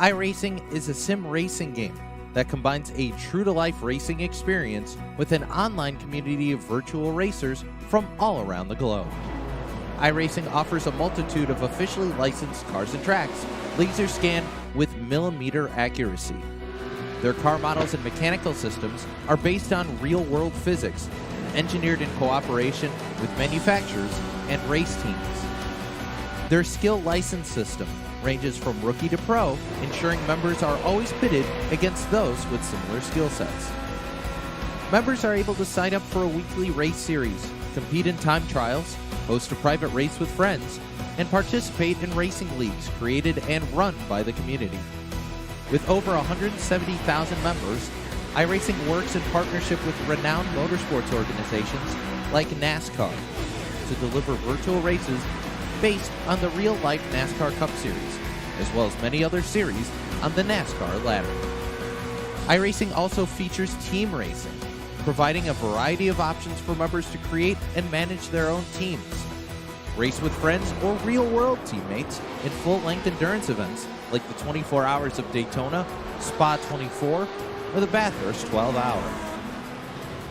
iRacing is a sim racing game that combines a true-to-life racing experience with an online community of virtual racers from all around the globe. iRacing offers a multitude of officially licensed cars and tracks, laser scanned with millimeter accuracy. Their car models and mechanical systems are based on real-world physics, engineered in cooperation with manufacturers and race teams. Their skill license system ranges from rookie to pro, ensuring members are always pitted against those with similar skill sets. Members are able to sign up for a weekly race series, compete in time trials, host a private race with friends, and participate in racing leagues created and run by the community. With over 170,000 members, iRacing works in partnership with renowned motorsports organizations like NASCAR to deliver virtual races based on the real-life NASCAR Cup Series, as well as many other series on the NASCAR ladder. iRacing also features team racing, providing a variety of options for members to create and manage their own teams. Race with friends or real-world teammates in full-length endurance events like the 24 Hours of Daytona, Spa 24, or the Bathurst 12 Hour.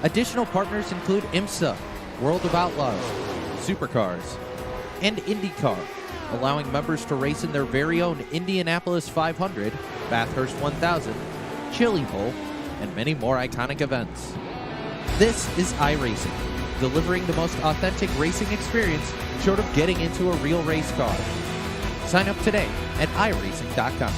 Additional partners include IMSA, World of Outlaws, Supercars, and IndyCar, allowing members to race in their very own Indianapolis 500, Bathurst 1000, Chili Bowl, and many more iconic events. This is iRacing, delivering the most authentic racing experience short of getting into a real race car. Sign up today at iRacing.com.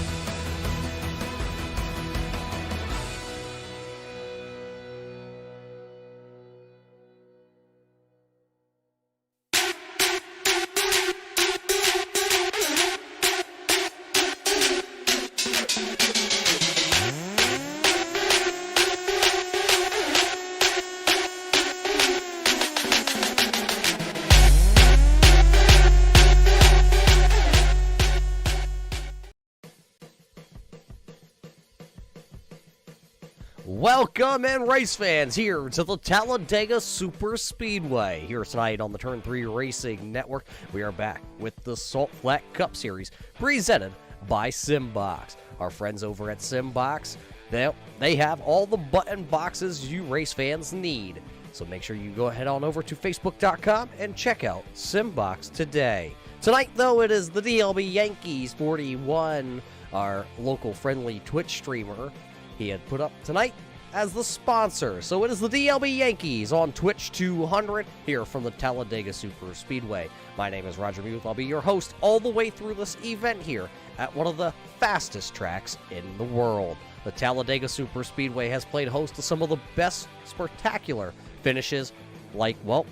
Welcome in, race fans, here to the Talladega Super Speedway. Here tonight on the Turn 3 Racing Network, we are back with the Salt Flat Cup Series, presented by SimBox. Our friends over at SimBox, they have all the button boxes you race fans need. So make sure you go ahead on over to Facebook.com and check out SimBox today. Tonight, though, it is the DLBYANKES41, our local friendly Twitch streamer. He had put up tonight as the sponsor. So it is the DLB Yankees on Twitch 200 here from the Talladega Super Speedway. My name is Roger Muth. I'll be your host all the way through this event here at one of the fastest tracks in the world. The Talladega Super Speedway has played host to some of the best spectacular finishes, like, well,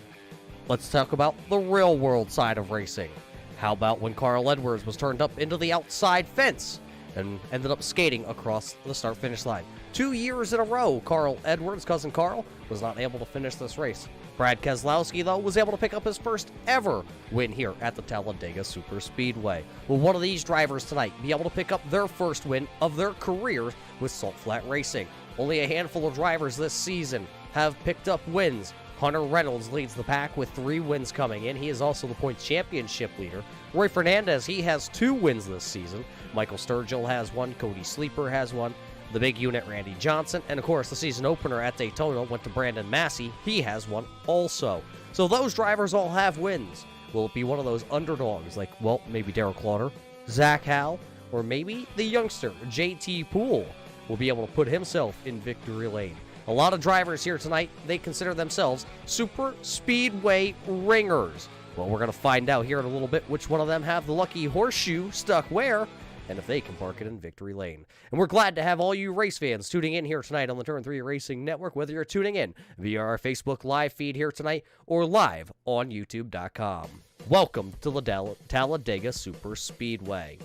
let's talk about the real world side of racing. How about when Carl Edwards was turned up into the outside fence and ended up skating across the start-finish line? 2 years in a row, Carl Edwards, cousin Carl, was not able to finish this race. Brad Keselowski, though, was able to pick up his first ever win here at the Talladega Super Speedway. Will one of these drivers tonight be able to pick up their first win of their career with Salt Flat Racing? Only a handful of drivers this season have picked up wins. Hunter Reynolds leads the pack with 3 wins coming in. He is also the points championship leader. Roy Fernandez, he has 2 wins this season. Michael Sturgill has 1. Cody Sleeper has 1. The big unit, Randy Johnson. And, of course, the season opener at Daytona went to Brandon Massey. He has 1 also. So those drivers all have wins. Will it be one of those underdogs like, well, maybe Derek Lauder, Zach Howell, or maybe the youngster, JT Poole, will be able to put himself in victory lane? A lot of drivers here tonight, they consider themselves super speedway ringers. Well, we're going to find out here in a little bit which one of them have the lucky horseshoe stuck where, and if they can park it in victory lane. And we're glad to have all you race fans tuning in here tonight on the Turn 3 Racing Network, whether you're tuning in via our Facebook live feed here tonight or live on YouTube.com. Welcome to the Talladega Super Speedway.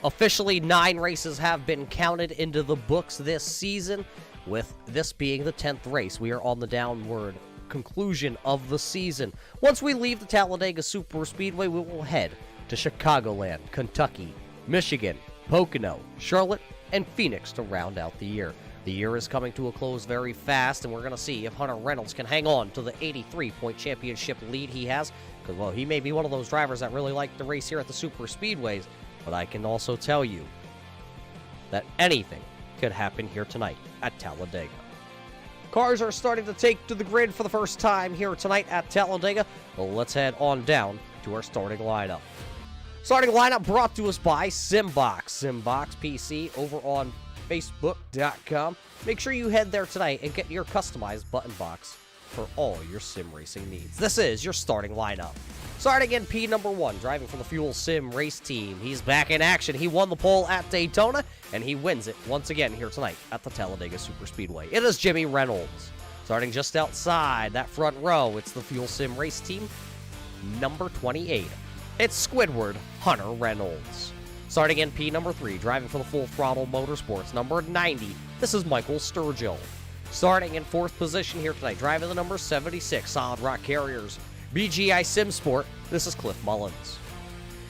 Officially, 9 races have been counted into the books this season, with this being the 10th race. We are on the downward conclusion of the season. Once we leave the Talladega Super Speedway, we will head to Chicagoland, Kentucky, Michigan, Pocono, Charlotte, and Phoenix to round out the year. The year is coming to a close very fast, and we're going to see if Hunter Reynolds can hang on to the 83-point championship lead he has, because, well, he may be one of those drivers that really like the race here at the Super Speedways. But I can also tell you that anything could happen here tonight at Talladega. Cars are starting to take to the grid for the first time here tonight at Talladega. Well, let's head on down to our starting lineup. Starting lineup brought to us by SimBox. SimBox PC over on Facebook.com. Make sure you head there tonight and get your customized button box for all your sim racing needs. This is your starting lineup. Starting in P number 1, driving for the Fuel Sim Race Team. He's back in action. He won the pole at Daytona, and he wins it once again here tonight at the Talladega Superspeedway. It is Jimmy Reynolds. Starting just outside that front row, it's the Fuel Sim Race Team, number 28. It's Squidward Hunter Reynolds. Starting in P number 3, driving for the Full Throttle Motorsports, number 90, this is Michael Sturgill. Starting in 4th position here tonight, driving the number 76, Solid Rock Carriers, BGI Sim Sport, this is Cliff Mullins.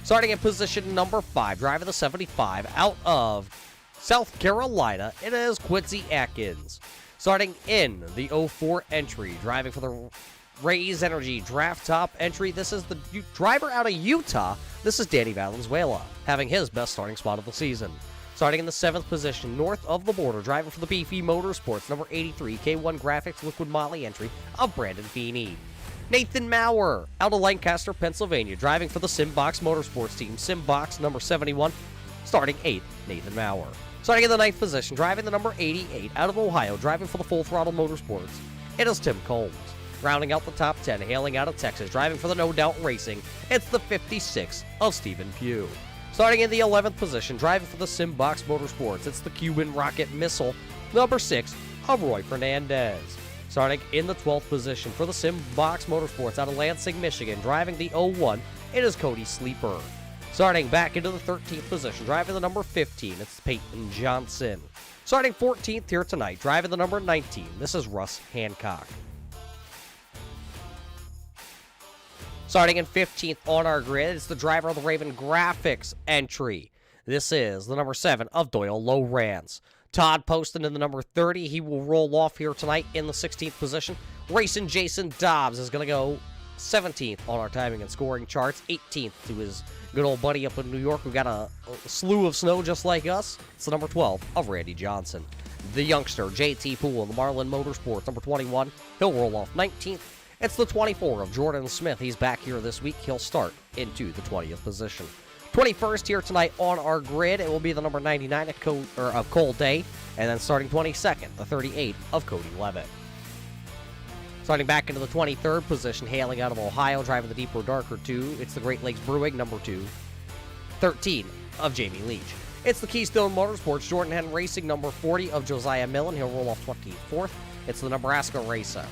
Starting in position number 5, driving the 75 out of South Carolina, it is Quincy Atkins. Starting in the 04 entry, driving for the Raise Energy Draft Top entry, this is the driver out of Utah, this is Danny Valenzuela, having his best starting spot of the season. Starting in the 7th position, north of the border, driving for the Beefy Motorsports, number 83, K1 Graphics Liquid Moly entry of Brandon Feeney. Nathan Maurer, out of Lancaster, Pennsylvania, driving for the SimBox Motorsports team, SimBox number 71, starting 8th, Nathan Maurer. Starting in the 9th position, driving the number 88, out of Ohio, driving for the Full Throttle Motorsports, it is Tim Combs. Rounding out the top 10, hailing out of Texas, driving for the No Doubt Racing, it's the 56 of Stephen Pugh. Starting in the 11th position, driving for the SimBox Motorsports, it's the Cuban Rocket Missile, number 6 of Roy Fernandez. Starting in the 12th position for the SimBox Motorsports out of Lansing, Michigan, driving the 01, it is Cody Sleeper. Starting back into the 13th position, driving the number 15, it's Peyton Johnson. Starting 14th here tonight, driving the number 19, this is Russ Hancock. Starting in 15th on our grid, it's the driver of the Raven Graphics entry. This is the number 7 of Doyle Lowrance. Todd Poston in the number 30. He will roll off here tonight in the 16th position. Racing Jason Dobbs is going to go 17th on our timing and scoring charts. 18th to his good old buddy up in New York who got a slew of snow just like us. It's the number 12 of Randy Johnson. The youngster, JT Poole in the Marlin Motorsports, number 21. He'll roll off 19th. It's the 24 of Jordan Smith. He's back here this week. He'll start into the 20th position. 21st here tonight on our grid, it will be the number 99 of Cole Day, and then starting 22nd, the 38 of Cody Levitt. Starting back into the 23rd position, hailing out of Ohio, driving the Deeper Darker 2, it's the Great Lakes Brewing, number 2, 13 of Jamie Leach. It's the Keystone Motorsports, Jordan Henn Racing, number 40 of Josiah Millen. He'll roll off 24th. It's the Nebraska Racer.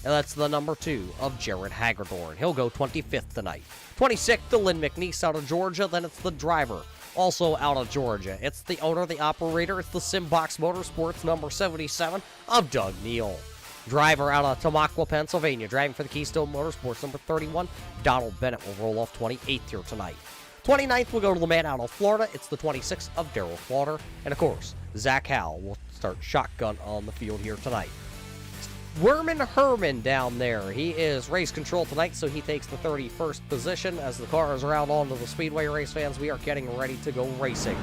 And that's the number 2 of Jared Hagerdorn. He'll go 25th tonight. 26th to Lynn McNeese out of Georgia. Then it's the driver, also out of Georgia. It's the owner, the operator. It's the SimBox Motorsports, number 77 of Doug Neal. Driver out of Tamaqua, Pennsylvania, driving for the Keystone Motorsports, number 31. Donald Bennett will roll off 28th here tonight. 29th will go to the man out of Florida. It's the 26th of Darrell Slaughter. And, of course, Zach Howell will start shotgun on the field here tonight. Werman Herman down there. He is race control tonight, so he takes the 31st position. As the cars are out onto the speedway, race fans, we are getting ready to go racing.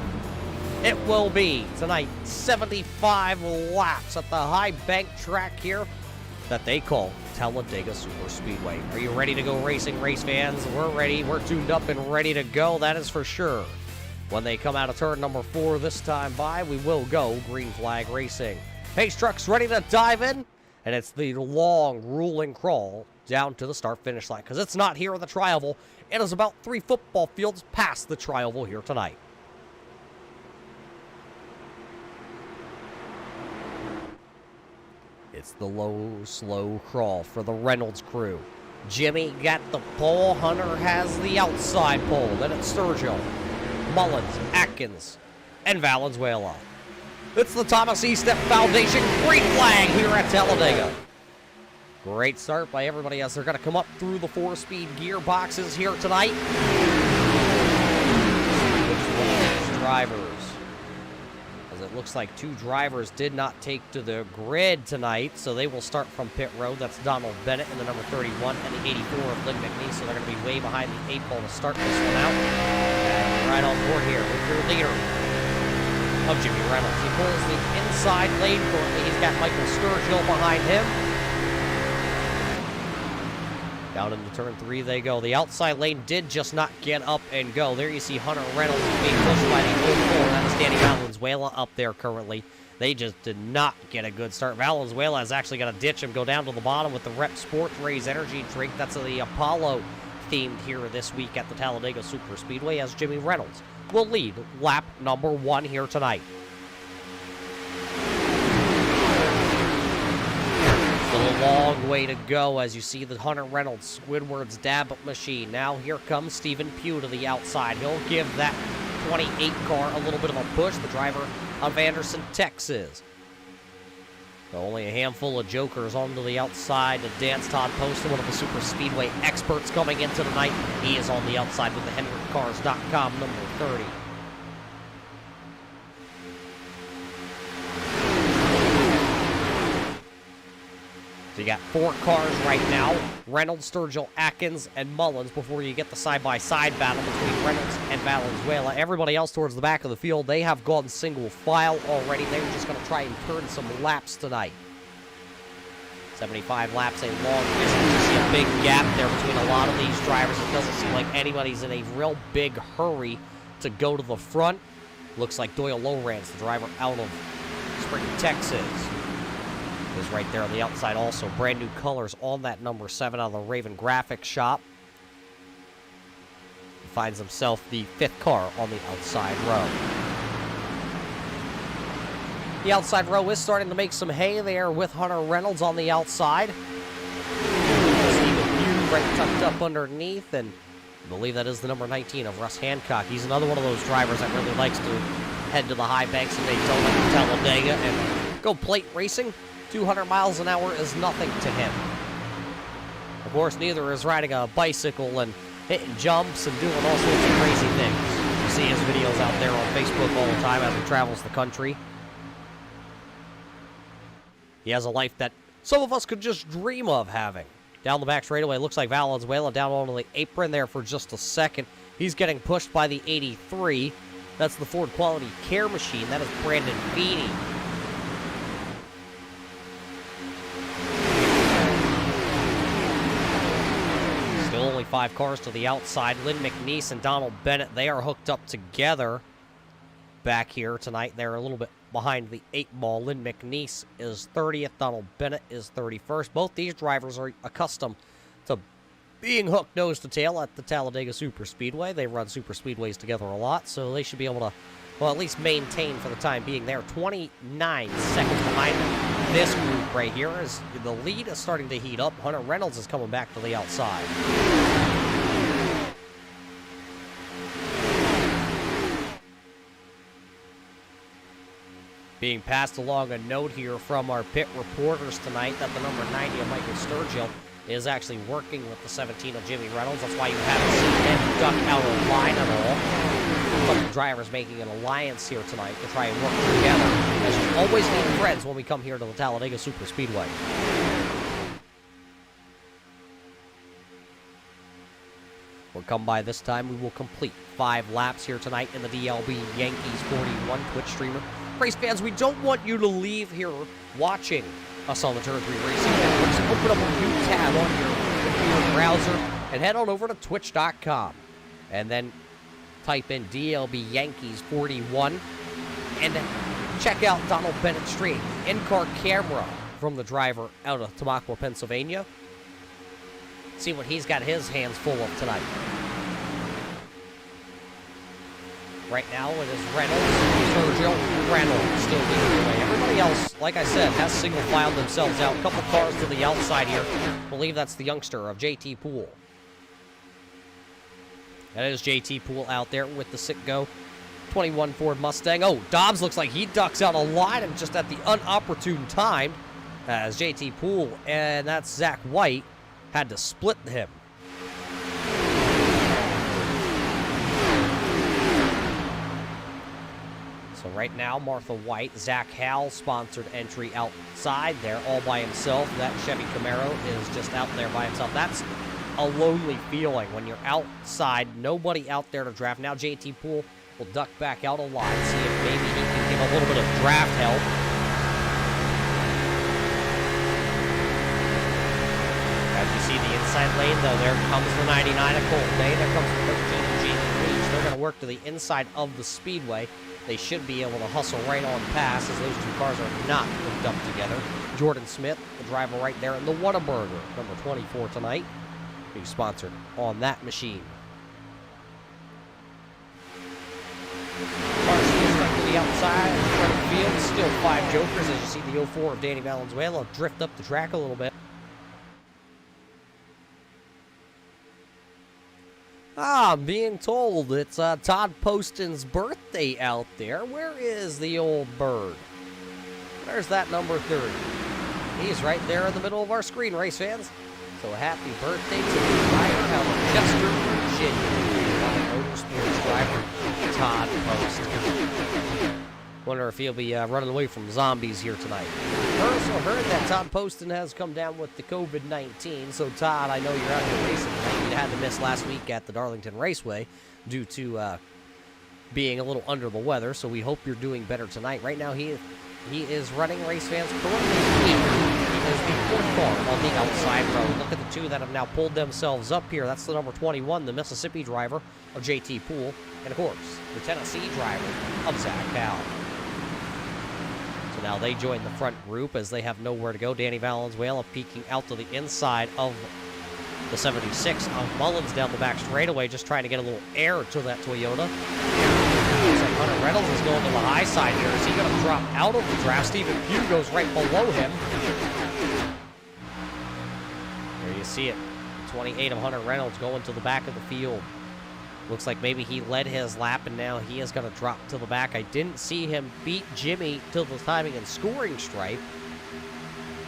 It will be tonight 75 laps at the high bank track here that they call Talladega Superspeedway. Are you ready to go racing, race fans? We're ready. We're tuned up and ready to go. That is for sure. When they come out of turn number 4 this time by, we will go green flag racing. Pace trucks ready to dive in. And it's the long, ruling crawl down to the start-finish line. Because it's not here in the Tri-Oval. It is about 3 football fields past the Tri-Oval here tonight. It's the low, slow crawl for the Reynolds crew. Jimmy got the pole. Hunter has the outside pole. Then it's Sturgill, Mullins, Atkins, and Valenzuela. It's the Thomas E. Step Foundation green flag here at Talladega. Great start by everybody as they're going to come up through the 4-speed gearboxes here tonight. Which one of these drivers, as it it looks like two drivers did not take to the grid tonight, so they will start from pit road. That's Donald Bennett in the number 31 and the 84 of Lynn McNeese, so they're going to be way behind the 8 ball to start this one out. And right on board here with your leader of Jimmy Reynolds. He pulls the inside lane currently. He's got Michael Sturgill behind him. Down into turn 3 they go. The outside lane did just not get up and go. There you see Hunter Reynolds being pushed by the 04. That is Danny Valenzuela up there currently. They just did not get a good start. Valenzuela is actually going to ditch him, go down to the bottom with the Rep Sports Rays energy drink. That's the Apollo themed here this week at the Talladega Super Speedway, as Jimmy Reynolds will lead lap number 1 here tonight. Still a long way to go as you see the Hunter Reynolds Squidward's dab machine. Now here comes Stephen Pugh to the outside. He'll give that 28 car a little bit of a push. The driver of Anderson, Texas. So only a handful of jokers onto the outside to dance. Todd Poston, one of the Super Speedway experts coming into the night. He is on the outside with the HendrickCars.com number 30. So you got 4 cars right now. Reynolds, Sturgill, Atkins, and Mullins before you get the side-by-side battle between Reynolds and Valenzuela. Everybody else towards the back of the field, they have gone single file already. They were just going to try and turn some laps tonight. 75 laps, a long distance. You see a big gap there between a lot of these drivers. It doesn't seem like anybody's in a real big hurry to go to the front. Looks like Doyle Lowrance, the driver out of Spring, Texas, is right there on the outside also. Brand new colors on that number 7 out of the Raven Graphics shop. He finds himself the 5th car on the outside row. The outside row is starting to make some hay there with Hunter Reynolds on the outside. Stephen Pugh right tucked up underneath, and I believe that is the number 19 of Russ Hancock. He's another one of those drivers that really likes to head to the high banks of Daytona and Talladega and go plate racing. 200 miles an hour is nothing to him. Of course, neither is riding a bicycle and hitting jumps and doing all sorts of crazy things. You see his videos out there on Facebook all the time as he travels the country. He has a life that some of us could just dream of having. Down the back straightaway, looks like Valenzuela down onto the apron there for just a second. He's getting pushed by the 83. That's the Ford Quality Care Machine. That is Brandon Feeney. Only 5 cars to the outside. Lynn McNeese and Donald Bennett, they are hooked up together back here tonight. They're a little bit behind the 8 ball. Lynn McNeese is 30th. Donald Bennett is 31st. Both these drivers are accustomed to being hooked nose to tail at the Talladega Super Speedway. They run Super Speedways together a lot, so they should be able to, well, at least maintain for the time being. They're 29 seconds behind this group right here as the lead is starting to heat up. Hunter Reynolds is coming back to the outside. Being passed along a note here from our pit reporters tonight that the number 90 of Michael Sturgill is actually working with the 17 of Jimmy Reynolds. That's why you haven't seen him duck out of line at all. But the drivers making an alliance here tonight to try and work together, as you always need friends when we come here to the Talladega Super Speedway. We'll come by this time. We will complete 5 laps here tonight in the DLB Yankees 41 Twitch streamer. Race fans, we don't want you to leave here watching us on the Turn 3 Racing Network. So open up a new tab on your computer browser and head on over to twitch.com. And then type in DLB Yankees 41 and check out Donald Bennett stream. In-car camera from the driver out of Tamaqua, Pennsylvania. See what he's got his hands full of tonight. Right now it is Reynolds, Sturgill, Reynolds still leading the way. Everybody else, like I said, has single filed themselves out. A couple cars to the outside here. I believe that's the youngster of JT Poole. That is JT Poole out there with the Sitco 21 Ford Mustang. Oh, Dobbs looks like he ducks out a line and just at the unopportune time as JT Poole, and that's Zach White, had to split him. So right now, Martha White, Zach Howell sponsored entry outside there all by himself. That Chevy Camaro is just out there by himself. That's a lonely feeling when you're outside, nobody out there to draft. Now JT Poole will duck back out a lot, see if maybe he can give a little bit of draft help. As you see the inside lane, though, there comes the 99 of Cole Day. There comes the 13 of Jamie Reach. They're going to work to the inside of the speedway. They should be able to hustle right on past, as those two cars are not hooked up together. Jordan Smith, the driver right there in the Whataburger, number 24 tonight, being sponsored on that machine. Cars stuck to the outside, in front of the field, still 5 jokers, as you see the 04 of Danny Valenzuela drift up the track a little bit. I'm being told it's Todd Poston's birthday out there. Where is the old bird? There's that number 30. He's right there in the middle of our screen, race fans. So happy birthday to the driver out of Chester, Virginia. Motorsports driver, Todd Poston. Wonder if he'll be running away from zombies here tonight. Also heard that Todd Poston has come down with the COVID-19. So Todd, I know you're out here racing tonight. You had to miss last week at the Darlington Raceway due to being a little under the weather. So we hope you're doing better tonight. Right now he is running, race fans, currently here. He is the 4th car on the outside road. Look at the two that have now pulled themselves up here. That's the number 21, the Mississippi driver of JT Poole. And of course, the Tennessee driver of Zach Howell. So now they join the front group as they have nowhere to go. Danny Valenzuela peeking out to the inside of the 76 of Mullins down the back straightaway, just trying to get a little air to that Toyota. Looks like Hunter Reynolds is going to the high side here. Is he going to drop out of the draft? Stephen Pugh goes right below him. There you see it. 28 of Hunter Reynolds going to the back of the field. Looks like maybe he led his lap, and now he is going to drop to the back. I didn't see him beat Jimmy to the timing and scoring stripe.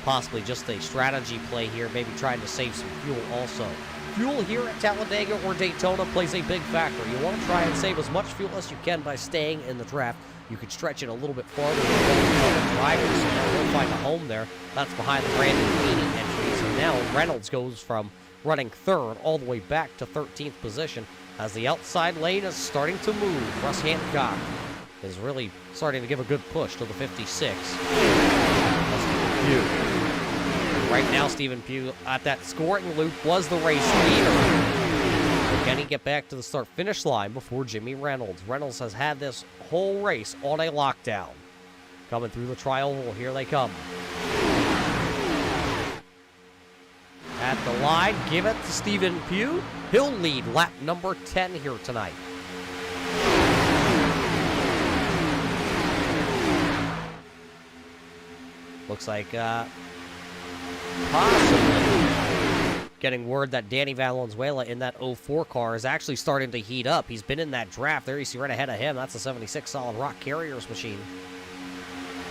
Possibly just a strategy play here, maybe trying to save some fuel also. Fuel here at Talladega or Daytona plays a big factor. You want to try and save as much fuel as you can by staying in the draft. You could stretch it a little bit farther with the drivers, so now we'll find a home there. That's behind the Brandon Feeney entry. So now Reynolds goes from running 3rd all the way back to 13th position as the outside lane is starting to move. Russ Hancock is really starting to give a good push to the 56. Right now, Stephen Pugh at that scoring loop was the race leader. But can he get back to the start-finish line before Jimmy Reynolds? Reynolds has had this whole race on a lockdown. Coming through the trial hole, here they come. At the line, give it to Stephen Pugh. He'll lead lap number 10 here tonight. Looks like possibly getting word that Danny Valenzuela in that 04 car is actually starting to heat up. He's been in that draft. There you see right ahead of him. That's a 76 Solid Rock Carriers machine.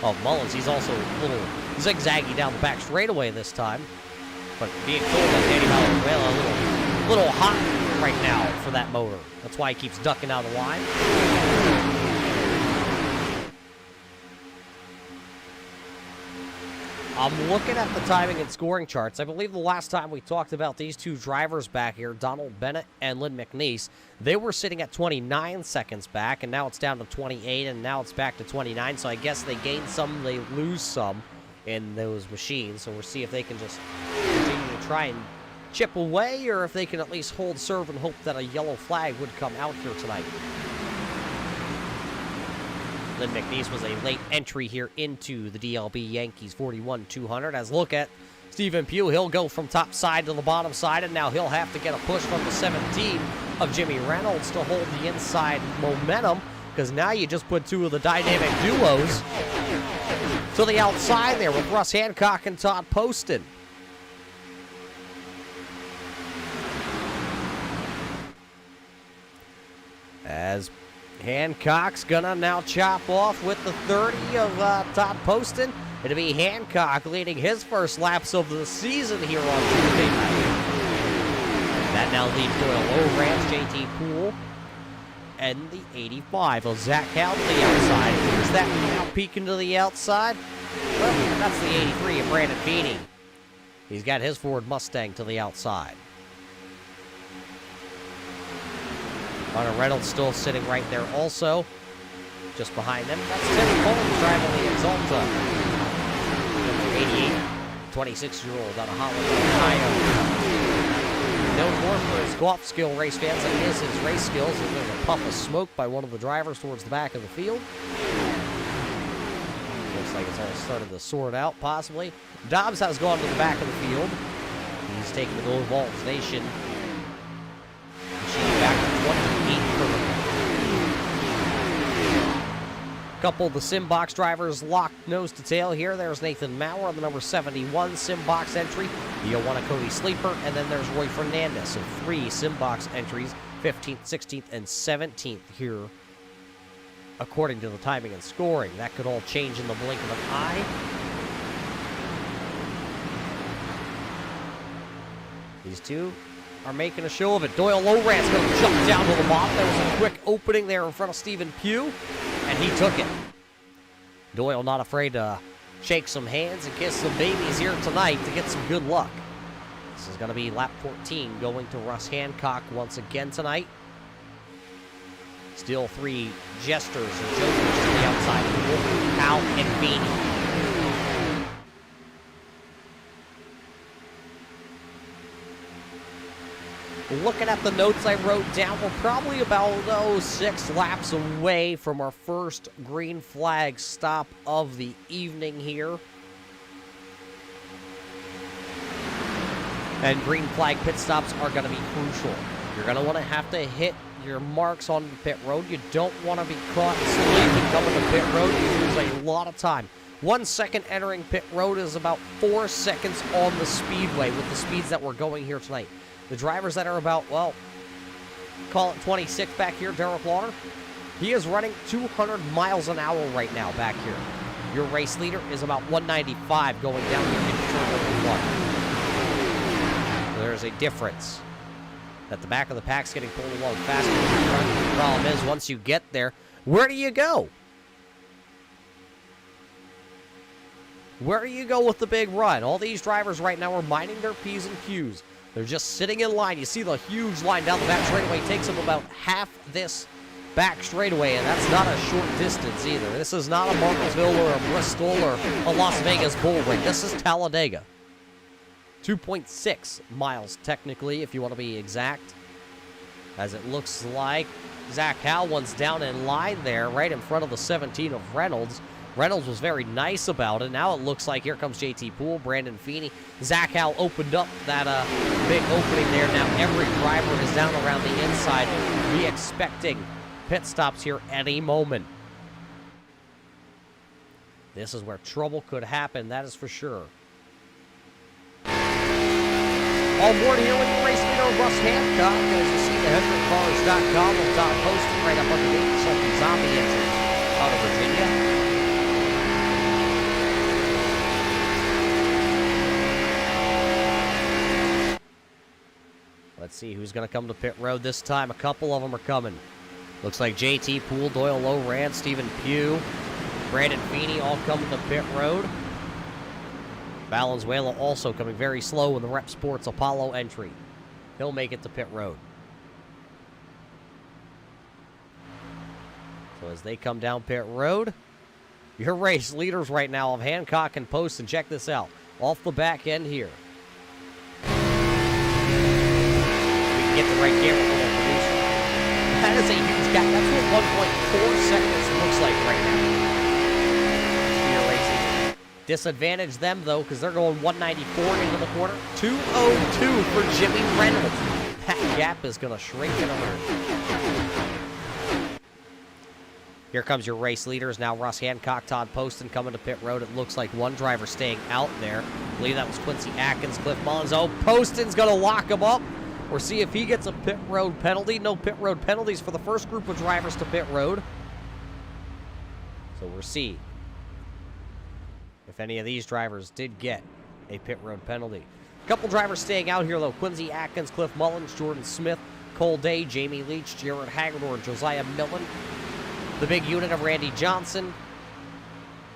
Oh, Mullins, he's also a little zigzaggy down the back straightaway this time. But being told that Danny Valenzuela a little hot right now for that motor. That's why he keeps ducking out of the line. I'm looking at the timing and scoring charts. I believe the last time we talked about these two drivers back here, Donald Bennett and Lynn McNeese, they were sitting at 29 seconds back, and now it's down to 28, and now it's back to 29. So I guess they gain some, they lose some in those machines. So we'll see if they can just continue to try and chip away, or if they can at least hold serve and hope that a yellow flag would come out here tonight. Lynn McNeese was a late entry here into the DLB Yankees 41 200. As look at Stephen Pugh, he'll go from top side to the bottom side, and now he'll have to get a push from the 17 of Jimmy Reynolds to hold the inside momentum, because now you just put two of the dynamic duos to the outside there with Russ Hancock and Todd Poston. As Hancock's gonna now chop off with the 30 of Todd Poston. It'll be Hancock leading his first laps of the season here on Tuesday night. That now leads Doyle Low Ranch, JT Poole. and the 85 of Zach Howell to the outside. Is that now peeking to the outside? Well, that's the 83 of Brandon Feeney. He's got his Ford Mustang to the outside. Hunter Reynolds still sitting right there also. Just behind them, that's Tim Coleman driving the Exalta. Number 88, 26-year-old out of Holland, Ohio. Known more for his golf skill, race fans, than he is his race skills. There's a puff of smoke by one of the drivers towards the back of the field. Looks like it's all started to sort out, possibly. Dobbs has gone to the back of the field. He's taking the Gold Vaults Nation. She's back to 28 for the couple of the SimBox drivers locked nose to tail here. There's Nathan Maurer, the number 71 SimBox entry. The 01 Cody Sleeper, and then there's Roy Fernandez. So 3 SimBox entries, 15th, 16th, and 17th here, according to the timing and scoring. That could all change in the blink of an eye. These two are making a show of it. Doyle Lowrant's going to jump down to the bottom. There was a quick opening there in front of Stephen Pugh, and he took it. Doyle not afraid to shake some hands and kiss some babies here tonight to get some good luck. This is going to be lap 14 going to Russ Hancock once again tonight. Still 3 jesters and jokers to the outside. Hal and Feeney. Looking at the notes I wrote down, we're probably about 6 laps away from our first green flag stop of the evening here. And green flag pit stops are going to be crucial. You're going to have to hit your marks on the pit road. You don't want to be caught sleeping coming to pit road. You lose a lot of time. 1 second entering pit road is about 4 seconds on the speedway with the speeds that we're going here tonight. The drivers that are about, well, call it 26 back here, Derek Lauder, he is running 200 miles an hour right now back here. Your race leader is about 195 going down here into turn number 1. There's a difference. That the back of the pack's getting pulled along faster than the front. The problem is, once you get there, where do you go? Where do you go with the big run? All these drivers right now are minding their P's and Q's. They're just sitting in line. You see the huge line down the back straightaway. It takes them about half this back straightaway, and that's not a short distance either. This is not a Martinsville or a Bristol or a Las Vegas bull ring. This is Talladega. 2.6 miles, technically, if you want to be exact. As it looks like Zach Howland's down in line there, right in front of the 17 of Reynolds. Reynolds was very nice about it. Now it looks like here comes JT Poole, Brandon Feeney. Zach Howell opened up that big opening there. Now every driver is down around the inside. Be expecting pit stops here any moment. This is where trouble could happen, that is for sure. All board here with your race leader, Russ Hancock. As you see, the HendrickCars.com on top posted right up underneath the Sultan Zombie engine out of Virginia. Let's see who's going to come to pit road this time. A couple of them are coming. Looks like JT Poole, Doyle Lowrant, Stephen Pugh, Brandon Feeney all coming to pit road. Valenzuela also coming very slow in the Rep Sports Apollo entry. He'll make it to pit road. So as they come down pit road, your race leaders right now of Hancock and Post, and check this out. Off the back end here. Get the right camera for the producer. That is a huge gap. That's what 1.4 seconds looks like right now. Spear racing. Disadvantage them, though, because they're going 194 into the corner. 202 for Jimmy Reynolds. That gap is going to shrink in a hurry. Here comes your race leaders. Now Russ Hancock, Todd Poston coming to pit road. It looks like one driver staying out there. I believe that was Quincy Atkins, Cliff Mullins. Oh, Poston's going to lock him up. Or see if he gets a pit road penalty. No pit road penalties for the first group of drivers to pit road. So we'll see if any of these drivers did get a pit road penalty. A couple drivers staying out here, though. Quincy Atkins, Cliff Mullins, Jordan Smith, Cole Day, Jamie Leach, Jared Hagedorn, Josiah Millen, the big unit of Randy Johnson,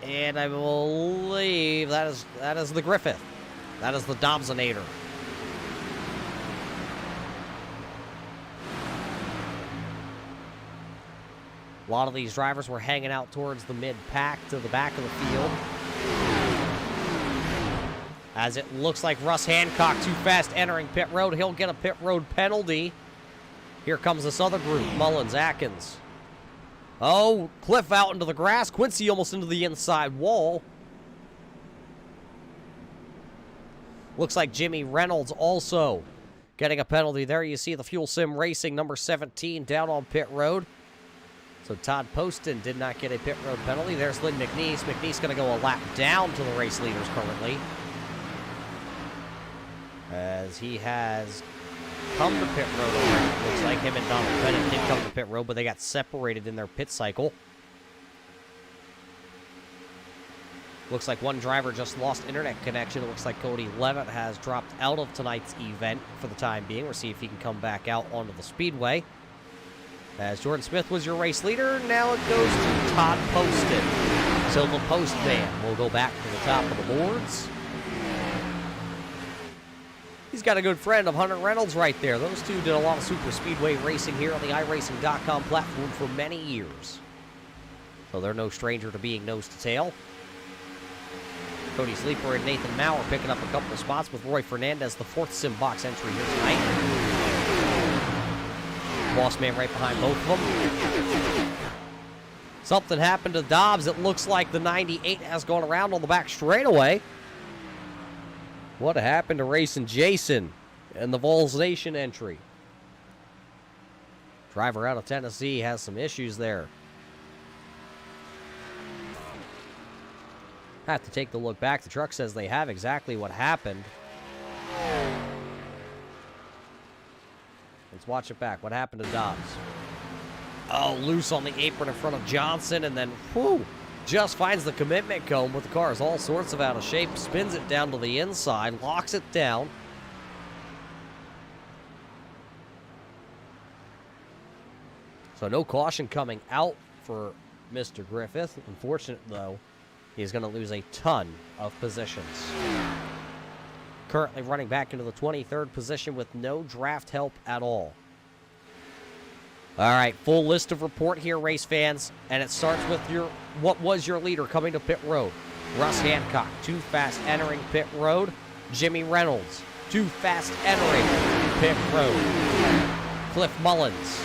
and I believe that is the Griffith. That is the Dobsonator. A lot of these drivers were hanging out towards the mid-pack to the back of the field. As it looks like Russ Hancock too fast entering pit road. He'll get a pit road penalty. Here comes this other group, Mullins, Atkins. Oh, Cliff out into the grass. Quincy almost into the inside wall. Looks like Jimmy Reynolds also getting a penalty there. You see the Fuel Sim Racing number 17 down on pit road. So Todd Poston did not get a pit road penalty. There's Lynn McNeese. McNeese going to go a lap down to the race leaders currently, as he has come to pit road already. Looks like him and Donald Bennett did come to pit road, but they got separated in their pit cycle. Looks like one driver just lost internet connection. It looks like Cody Levitt has dropped out of tonight's event for the time being. We'll see if he can come back out onto the speedway. As Jordan Smith was your race leader, now it goes to Todd Poston. So the postman will go back to the top of the boards. He's got a good friend of Hunter Reynolds right there. Those two did a lot of super speedway racing here on the iRacing.com platform for many years. So they're no stranger to being nose to tail. Cody Sleeper and Nathan Maurer picking up a couple of spots with Roy Fernandez, the fourth SimBox entry here tonight. Boss man right behind both of them. Something happened to Dobbs. It looks like the 98 has gone around on the back straightaway. What happened to Racing Jason and the Vols Nation entry? Driver out of Tennessee has some issues there. Have to take the look back. The truck says they have exactly what happened. Let's watch it back. What happened to Dobbs? Oh, loose on the apron in front of Johnson, and then, whew, just finds the commitment cone, but the car is all sorts of out of shape. Spins it down to the inside, locks it down. So no caution coming out for Mr. Griffith. Unfortunate, though, he's going to lose a ton of positions. Currently running back into the 23rd position with no draft help at all. All right, full list of report here, race fans, and it starts with what was your leader coming to pit road. Russ Hancock, too fast entering pit road. Jimmy Reynolds, too fast entering pit road. Cliff Mullins,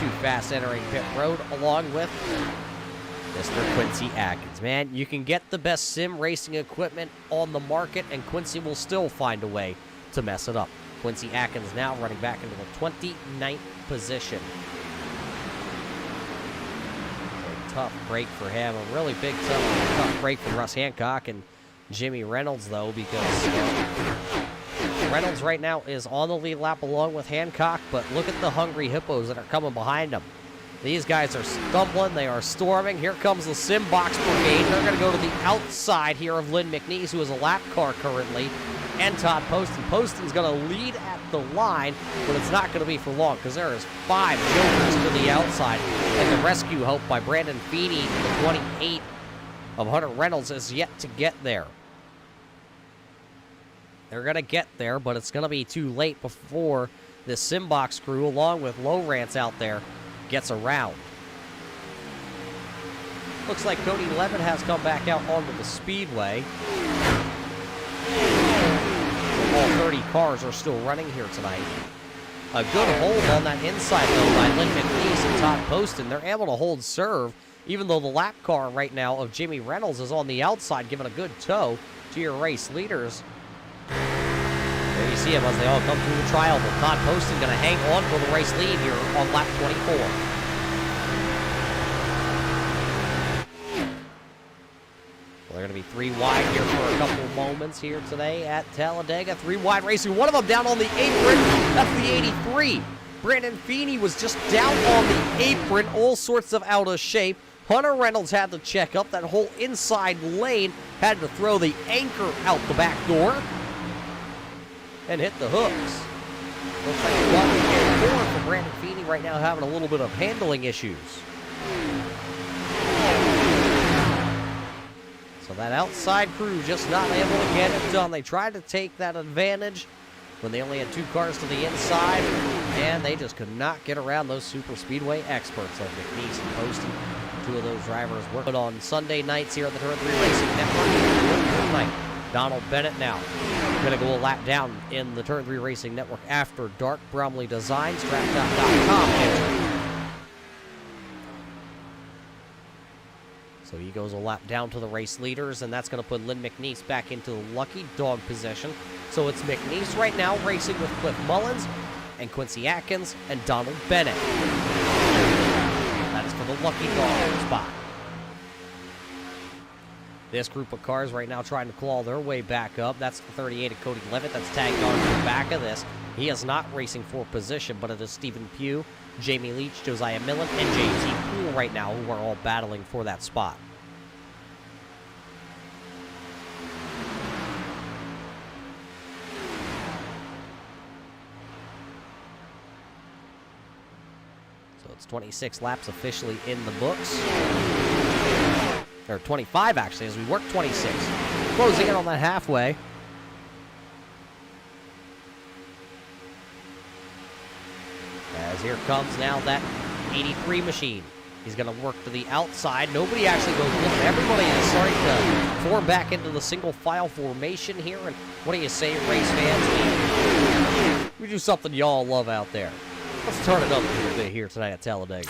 too fast entering pit road, along with Mr. Quincy Atkins. Man, you can get the best sim racing equipment on the market, and Quincy will still find a way to mess it up. Quincy Atkins now running back into the 29th position. A tough break for him. A really big, tough break for Russ Hancock and Jimmy Reynolds, though, because Reynolds right now is on the lead lap along with Hancock, but look at the hungry hippos that are coming behind him. These guys are stumbling. They are storming. Here comes the SimBox brigade. They're going to go to the outside here of Lynn McNeese, who is a lap car currently, and Todd Poston. Poston's going to lead at the line, but it's not going to be for long because there is 5 jokers to the outside, and the rescue help by Brandon Feeney, the 28 of Hunter Reynolds, is yet to get there. They're going to get there, but it's going to be too late before the SimBox crew, along with Lowrance out there, gets around. Looks like Cody Levitt has come back out onto the speedway. All 30 cars are still running here tonight. A good hold on that inside, though, by Lynn McNeese and Todd Poston. They're able to hold serve, even though the lap car right now of Jimmy Reynolds is on the outside, giving a good tow to your race leaders. There you see them as they all come through the trial, but Todd Poston going to hang on for the race lead here on lap 24. Well, they're going to be 3 wide here for a couple moments here today at Talladega. 3 wide racing. One of them down on the apron. That's the 83. Brandon Feeney was just down on the apron, all sorts of out of shape. Hunter Reynolds had to check up. That whole inside lane had to throw the anchor out the back door and hit the hooks. Looks like a 4 for Brandon Feeney right now having a little bit of handling issues. So that outside crew just not able to get it done. They tried to take that advantage when they only had 2 cars to the inside, and they just could not get around those super speedway experts like McNeese and Posty. 2 of those drivers working on Sunday nights here at the Turn 3 Racing Network. Tonight, Donald Bennett now going to go a lap down in the Turn 3 Racing Network after dark. Bromley Designs, track.com entry. So he goes a lap down to the race leaders, and that's going to put Lynn McNeese back into the lucky dog position. So it's McNeese right now racing with Cliff Mullins and Quincy Atkins and Donald Bennett. That is for the lucky dog spot. This group of cars right now trying to claw their way back up. That's the 38 of Cody Levitt that's tagged on to the back of this. He is not racing for position, but it is Stephen Pugh, Jamie Leach, Josiah Millen, and James E. Poole right now who are all battling for that spot. So it's 26 laps officially in the books. Or 25 actually, as we work 26. Closing in on that halfway. As here comes now that 83 machine. He's going to work to the outside. Nobody actually goes with it. Everybody is starting to form back into the single file formation here. And what do you say, race fans? We do something y'all love out there. Let's turn it up a little bit here tonight at Talladega.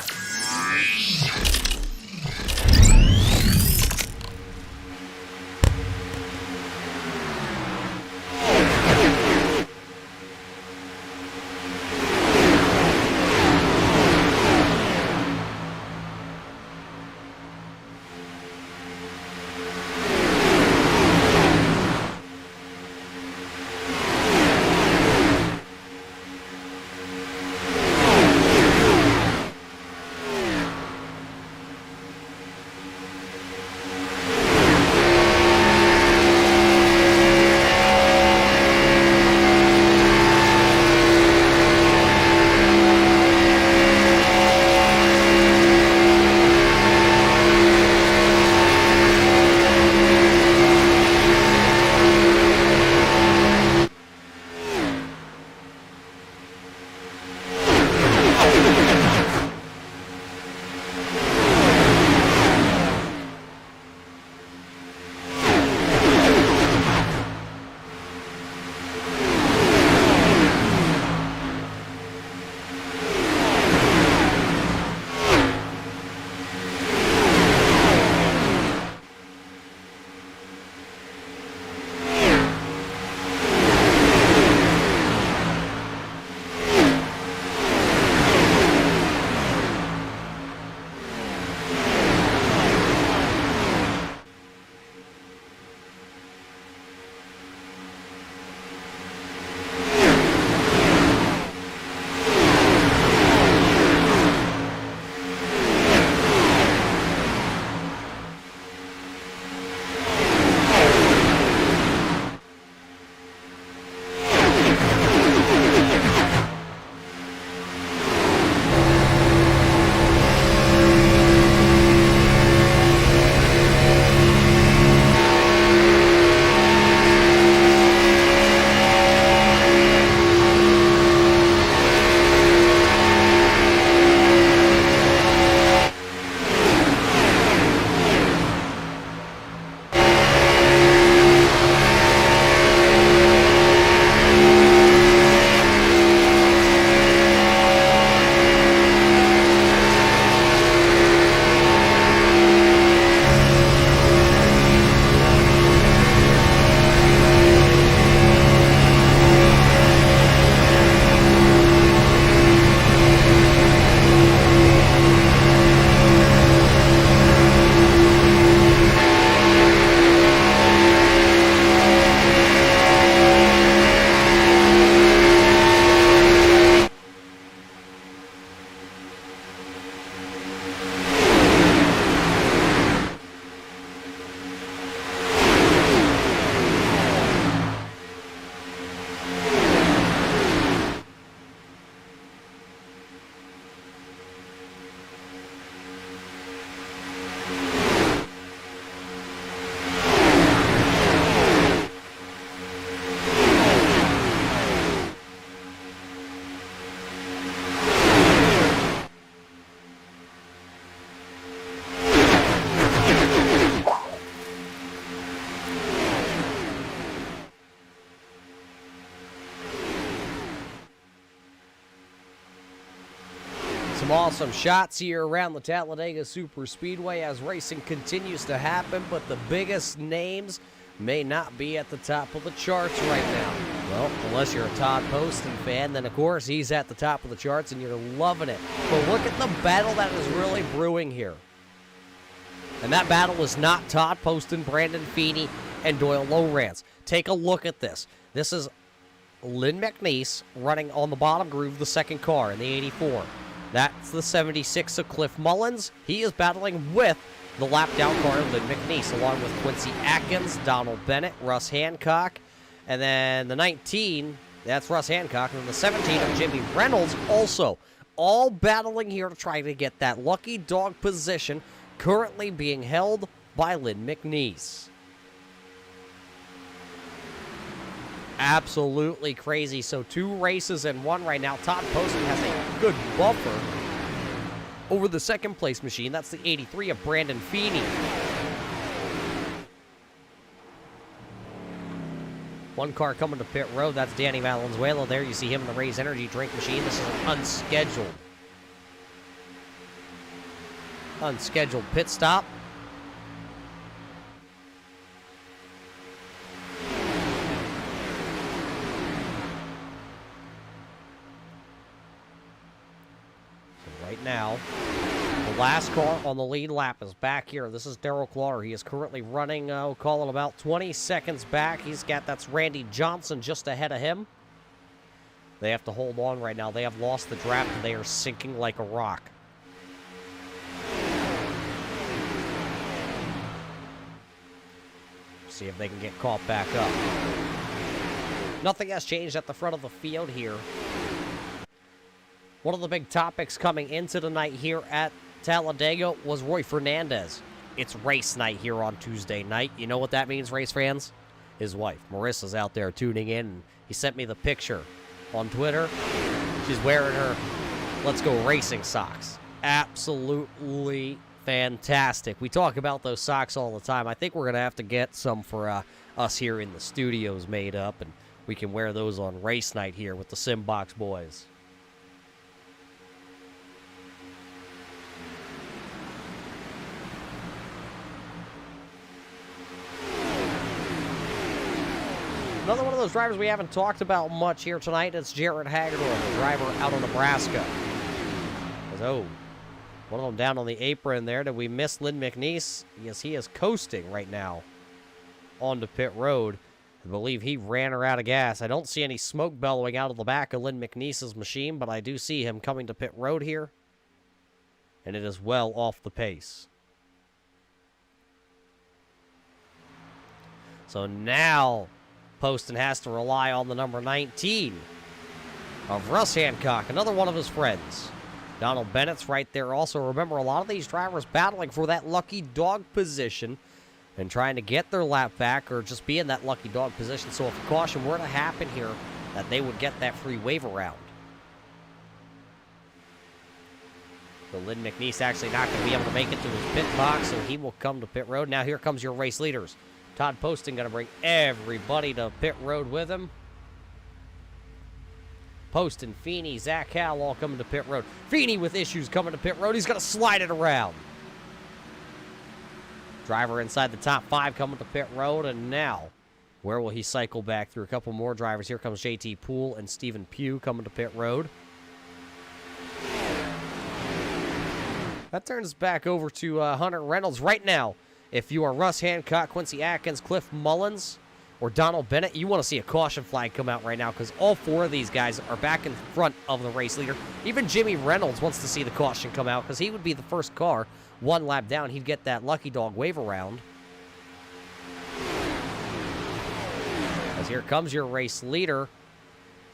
Some awesome shots here around the Talladega Super Speedway as racing continues to happen, but the biggest names may not be at the top of the charts right now. Well, unless you're a Todd Poston fan, then of course he's at the top of the charts and you're loving it. But look at the battle that is really brewing here. And that battle is not Todd Poston, Brandon Feeney, and Doyle Lowrance. Take a look at this. This is Lynn McNeese running on the bottom groove, the second car in the 84. That's the 76 of Cliff Mullins. He is battling with the lap-down car of Lynn McNeese, along with Quincy Atkins, Donald Bennett, Russ Hancock, and then the 19, that's Russ Hancock, and then the 17 of Jimmy Reynolds also. All battling here to try to get that lucky dog position, currently being held by Lynn McNeese. Absolutely crazy. So 2 races in 1 right now. Todd Poston has a good buffer over the second place machine. That's the 83 of Brandon Feeney. One car coming to pit road. That's Danny Valenzuela there. You see him in the Raise Energy drink machine. This is an unscheduled pit stop. Right now, the last car on the lead lap is back here. This is Darrell Clauter. He is currently running, call it about 20 seconds back. That's Randy Johnson just ahead of him. They have to hold on right now. They have lost the draft, and they are sinking like a rock. See if they can get caught back up. Nothing has changed at the front of the field here. One of the big topics coming into the night here at Talladega was Roy Fernandez. It's race night here on Tuesday night. You know what that means, race fans? His wife, Marissa's out there tuning in, and he sent me the picture on Twitter. She's wearing her Let's Go Racing socks. Absolutely fantastic. We talk about those socks all the time. I think we're going to have to get some for us here in the studios made up, and we can wear those on race night here with the SimBox boys. Another one of those drivers we haven't talked about much here tonight is Jared Hagedorn, the driver out of Nebraska. Oh, one of them down on the apron there. Did we miss Lynn McNeese? Yes, he is coasting right now onto pit road. I believe he ran her out of gas. I don't see any smoke bellowing out of the back of Lynn McNeese's machine, but I do see him coming to pit road here. And it is well off the pace. So now Poston has to rely on the number 19 of Russ Hancock, another one of his friends. Donald Bennett's right there also. Remember, a lot of these drivers battling for that lucky dog position and trying to get their lap back or just be in that lucky dog position. So if a caution were to happen here, that they would get that free waiver round. So Lynn McNeese actually not going to be able to make it to his pit box, so he will come to pit road. Now here comes your race leaders. Todd Poston going to bring everybody to pit road with him. Poston, Feeney, Zach Howell all coming to pit road. Feeney with issues coming to pit road. He's going to slide it around. Driver inside the top 5 coming to pit road. And now, where will he cycle back through? A couple more drivers. Here comes JT Poole and Stephen Pugh coming to pit road. That turns back over to Hunter Reynolds right now. If you are Russ Hancock, Quincy Atkins, Cliff Mullins, or Donald Bennett, you want to see a caution flag come out right now because all 4 of these guys are back in front of the race leader. Even Jimmy Reynolds wants to see the caution come out because he would be the first car 1 lap down. He'd get that lucky dog wave around. As here comes your race leader.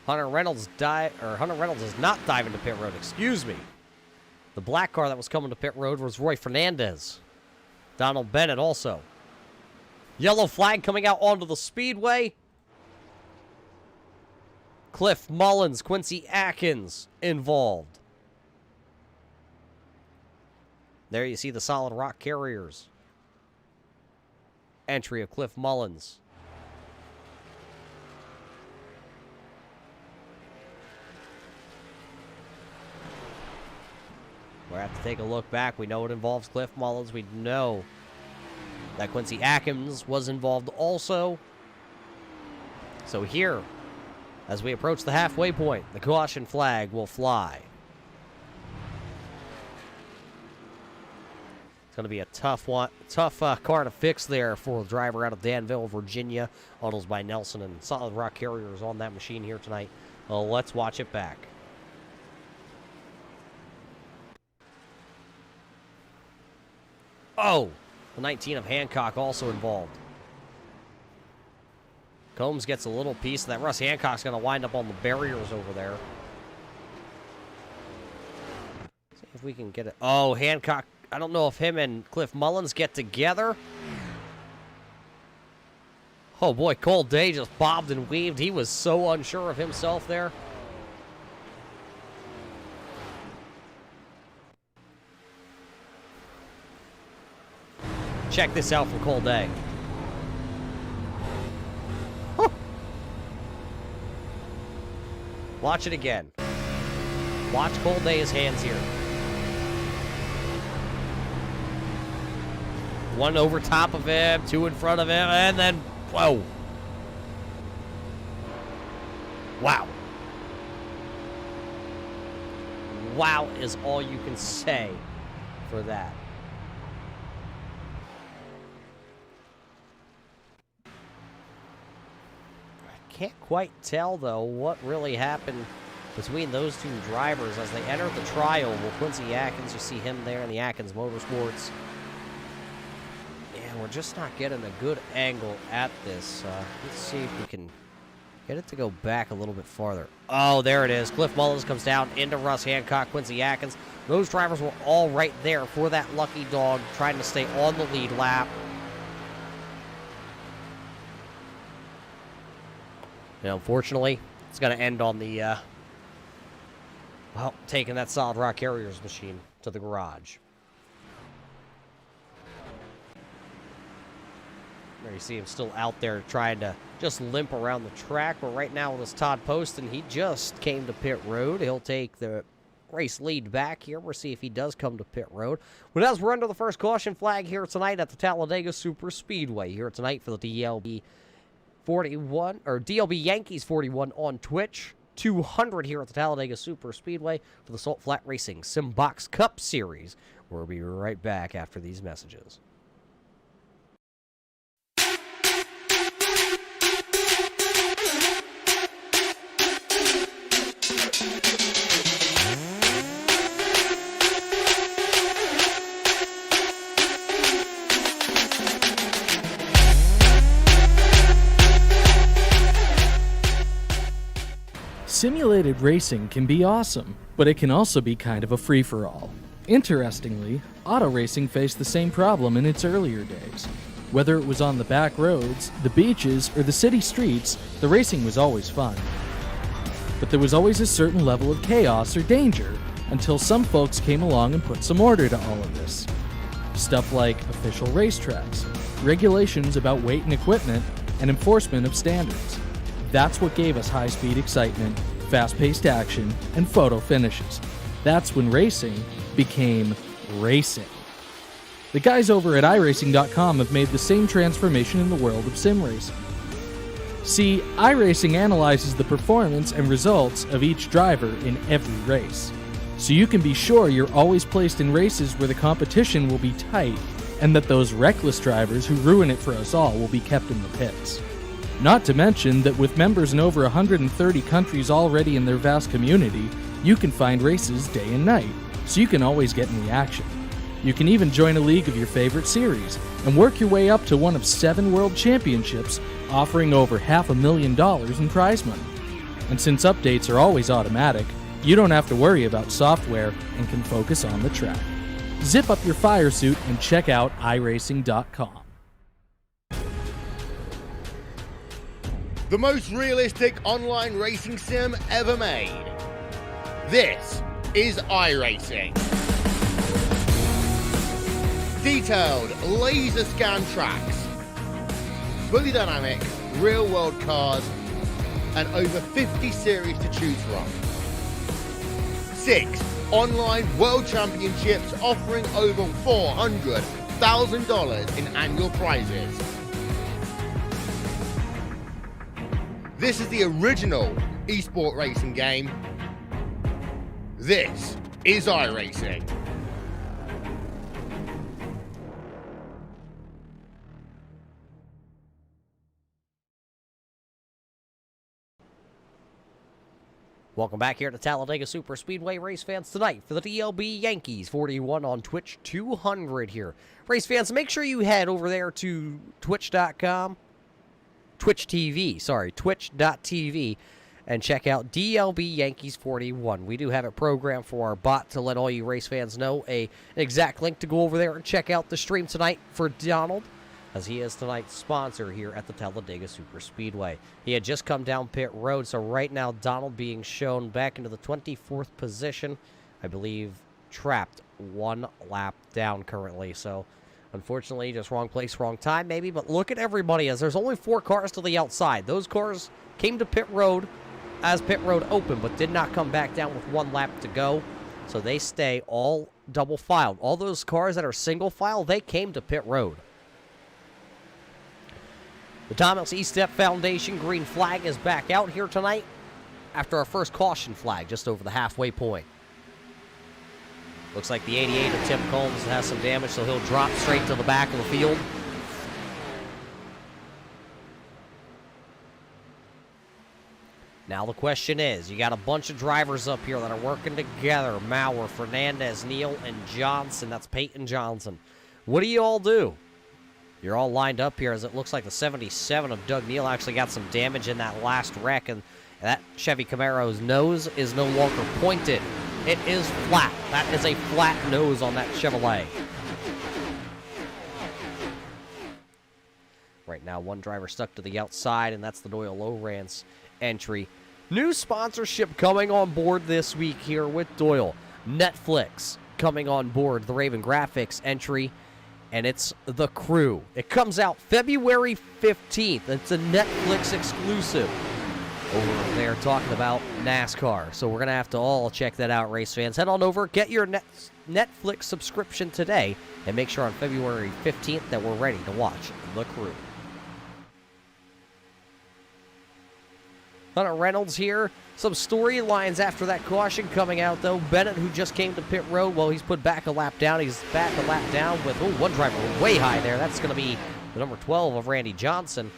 Hunter Reynolds is not diving to pit road, excuse me. The black car that was coming to pit road was Roy Fernandez. Donald Bennett also. Yellow flag coming out onto the speedway. Cliff Mullins, Quincy Atkins involved. There you see the Solid Rock Carriers. Entry of Cliff Mullins. We'll have to take a look back. We know it involves Cliff Mullins. We know that Quincy Atkins was involved also. So here, as we approach the halfway point, the caution flag will fly. It's going to be a tough car to fix there for the driver out of Danville, Virginia. Autos by Nelson and Solid Rock Carriers on that machine here tonight. Well, let's watch it back. Oh, the 19 of Hancock also involved. Combs gets a little piece of that. Russ Hancock's going to wind up on the barriers over there. See if we can get it. Oh, Hancock. I don't know if him and Cliff Mullins get together. Oh, boy, Cole Day just bobbed and weaved. He was so unsure of himself there. Check this out from Cole Day. Huh. Watch it again. Watch Cole Day's hands here. One over top of him, two in front of him, and then, whoa. Wow. Wow is all you can say for that. Can't quite tell, though, what really happened between those two drivers as they entered the trial. Well, Quincy Atkins, you see him there in the Atkins Motorsports. And we're just not getting a good angle at this. Let's see if we can get it to go back a little bit farther. Oh, there it is. Cliff Mullins comes down into Russ Hancock, Quincy Atkins. Those drivers were all right there for that lucky dog, trying to stay on the lead lap. And unfortunately, it's going to end on the, well, taking that Solid Rock Carriers machine to the garage. There you see him still out there trying to just limp around the track. But right now with this Todd Poston, he just came to pit road. He'll take the race lead back here. We'll see if he does come to pit road. But as we're under the first caution flag here tonight at the Talladega Super Speedway here tonight for the DLB 41, or DLB Yankees 41 on Twitch. 200 here at the Talladega Super Speedway for the Salt Flat Racing SimBox Cup Series. We'll be right back after these messages. Simulated racing can be awesome, but it can also be kind of a free-for-all. Interestingly, auto racing faced the same problem in its earlier days. Whether it was on the back roads, the beaches, or the city streets, the racing was always fun. But there was always a certain level of chaos or danger, until some folks came along and put some order to all of this. Stuff like official racetracks, regulations about weight and equipment, and enforcement of standards. That's what gave us high-speed excitement, fast-paced action, and photo finishes. That's when racing became racing. The guys over at iRacing.com have made the same transformation in the world of sim racing. See, iRacing analyzes the performance and results of each driver in every race, so you can be sure you're always placed in races where the competition will be tight, and that those reckless drivers who ruin it for us all will be kept in the pits. Not to mention that with members in over 130 countries already in their vast community, you can find races day and night, so you can always get in the action. You can even join a league of your favorite series, and work your way up to one of 7 world championships, offering over $500,000 in prize money. And since updates are always automatic, you don't have to worry about software and can focus on the track. Zip up your fire suit and check out iRacing.com. The most realistic online racing sim ever made. This is iRacing. Detailed laser scan tracks, fully dynamic, real world cars, and over 50 series to choose from. 6 online world championships offering over $400,000 in annual prizes. This is the original esport racing game. This is iRacing. Welcome back here to Talladega Super Speedway, race fans, tonight for the DLBYANKES41 on Twitch 200 here. Race fans, make sure you head over there to twitch.com, twitch.tv, and check out DLBYANKES41. We do have it programmed for our bot to let all you race fans know an exact link to go over there and check out the stream tonight for Donald, as he is tonight's sponsor here at the Talladega Super Speedway. He had just come down pit road, so right now Donald being shown back into the 24th position. I believe trapped 1 lap down currently, so unfortunately just wrong place, wrong time maybe, but look at everybody as there's only 4 cars to the outside. Those cars came to pit road as pit road opened, but did not come back down with 1 lap to go, so they stay all double filed. All those cars that are single file, they came to pit road. The Thomas E. Step Foundation green flag is back out here tonight after our first caution flag just over the halfway point. Looks like the 88 of Tim Combs has some damage, so he'll drop straight to the back of the field. Now the question is, you got a bunch of drivers up here that are working together. Maurer, Fernandez, Neal, and Johnson. That's Peyton Johnson. What do you all do? You're all lined up here as it looks like the 77 of Doug Neal actually got some damage in that last wreck, and that Chevy Camaro's nose is no longer pointed. It is flat. That is a flat nose on that Chevrolet. Right now, one driver stuck to the outside, and that's the Doyle Lowrance entry. New sponsorship coming on board this week here with Doyle. Netflix coming on board, the Raven Graphics entry. And it's The Crew. It comes out February 15th. It's a Netflix exclusive. Over there talking about NASCAR. So we're going to have to all check that out, race fans. Head on over, get your Netflix subscription today, and make sure on February 15th that we're ready to watch The Crew. Hunter Reynolds here. Some storylines after that caution coming out, though. Bennett, who just came to pit road, well, he's put back a lap down. He's back a lap down with, one driver way high there. That's going to be the number 12 of Randy Johnson.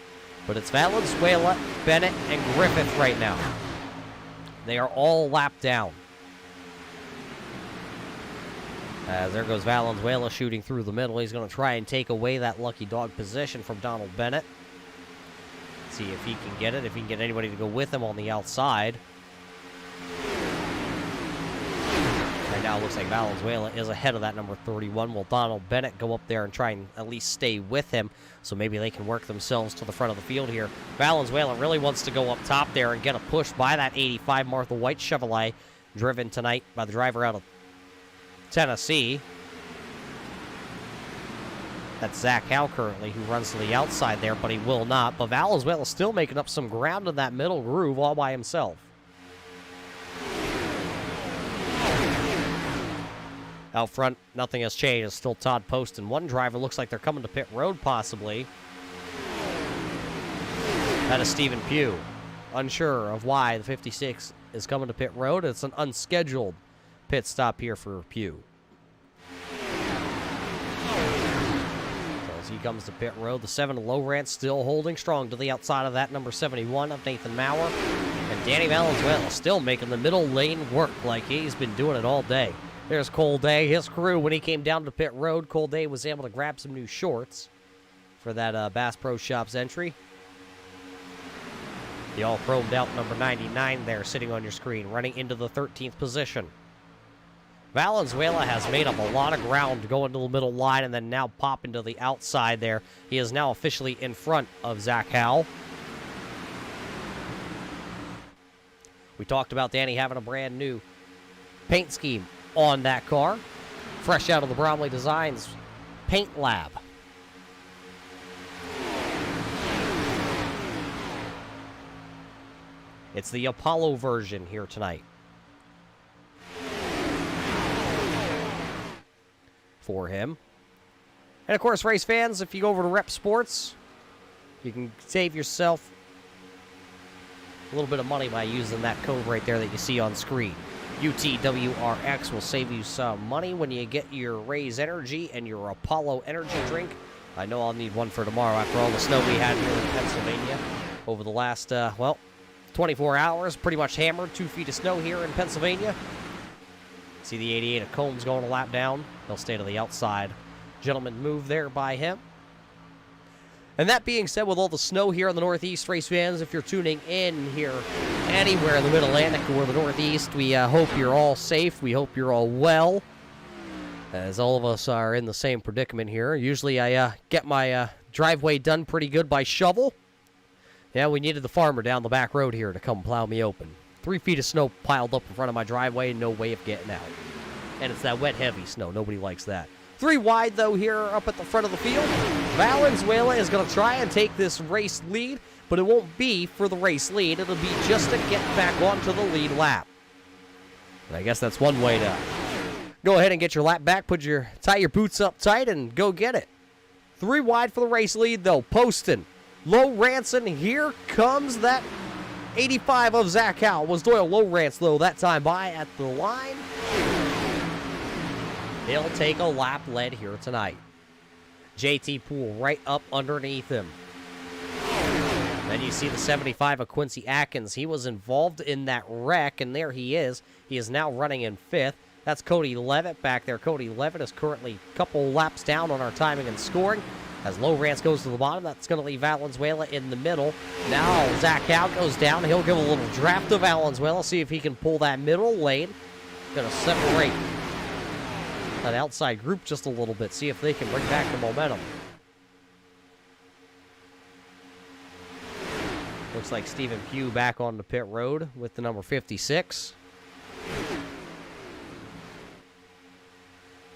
But it's Valenzuela, Bennett, and Griffith right now. They are all lapped down. There goes Valenzuela shooting through the middle. He's going to try and take away that lucky dog position from Donald Bennett. See if he can get it, if he can get anybody to go with him on the outside. Right now it looks like Valenzuela is ahead of that number 31. Will Donald Bennett go up there and try and at least stay with him, so maybe they can work themselves to the front of the field here. Valenzuela really wants to go up top there and get a push by that 85 Martha White Chevrolet, driven tonight by the driver out of Tennessee. That's Zach Howe currently, who runs to the outside there, but he will not. But Valenzuela still making up some ground in that middle groove all by himself. Out front, nothing has changed. It's still Todd Post and one driver. Looks like they're coming to pit road, possibly. That is Stephen Pugh. Unsure of why the 56 is coming to pit road. It's an unscheduled pit stop here for Pugh. He comes to pit road. The 7 Lowrance still holding strong to the outside of that number 71 of Nathan Maurer. And Danny Valenzuela still making the middle lane work like he's been doing it all day. There's Cole Day, his crew. When he came down to pit road, Cole Day was able to grab some new shorts for that Bass Pro Shops entry. The all-chromed out number 99 there sitting on your screen, running into the 13th position. Valenzuela has made up a lot of ground going to the middle line and then now popping to the outside there. He is now officially in front of Zach Howell. We talked about Danny having a brand new paint scheme on that car. Fresh out of the Bromley Designs Paint Lab. It's the Apollo version here tonight. for him. And, of course, race fans, if you go over to Rep Sports, you can save yourself a little bit of money by using that code right there that you see on screen. UTWRX will save you some money when you get your Raise Energy and your Apollo Energy drink. I know I'll need one for tomorrow after all the snow we had here in Pennsylvania over the last, 24 hours. Pretty much hammered. 2 feet of snow here in Pennsylvania. See the 88 of Combs going a lap down. He'll stay to the outside. Gentleman move there by him. And that being said, with all the snow here in the Northeast, race fans, if you're tuning in here anywhere in the Mid-Atlantic or the Northeast, we hope you're all safe. We hope you're all well, as all of us are in the same predicament here. Usually I get my driveway done pretty good by shovel. Yeah, we needed the farmer down the back road here to come plow me open. 3 feet of snow piled up in front of my driveway, no way of getting out. And it's that wet, heavy snow. Nobody likes that. 3 wide, though, here up at the front of the field. Valenzuela is going to try and take this race lead, but it won't be for the race lead. It'll be just to get back onto the lead lap. And I guess that's one way to go ahead and get your lap back, tie your boots up tight, and go get it. 3 wide for the race lead, though. Poston, Low Ranson, here comes that 85 of Zach Howell. Was Doyle Low Rance, though, that time by at the line. He'll take a lap lead here tonight. JT Poole right up underneath him. Then you see the 75 of Quincy Atkins. He was involved in that wreck, and there he is. He is now running in 5th. That's Cody Levitt back there. Cody Levitt is currently a couple laps down on our timing and scoring. As Low Rance goes to the bottom, that's going to leave Valenzuela in the middle. Now Zach Howe goes down. He'll give a little draft to Valenzuela, see if he can pull that middle lane. Going to separate that outside group just a little bit, see if they can bring back the momentum. Looks like Stephen Pugh back on the pit road with the number 56.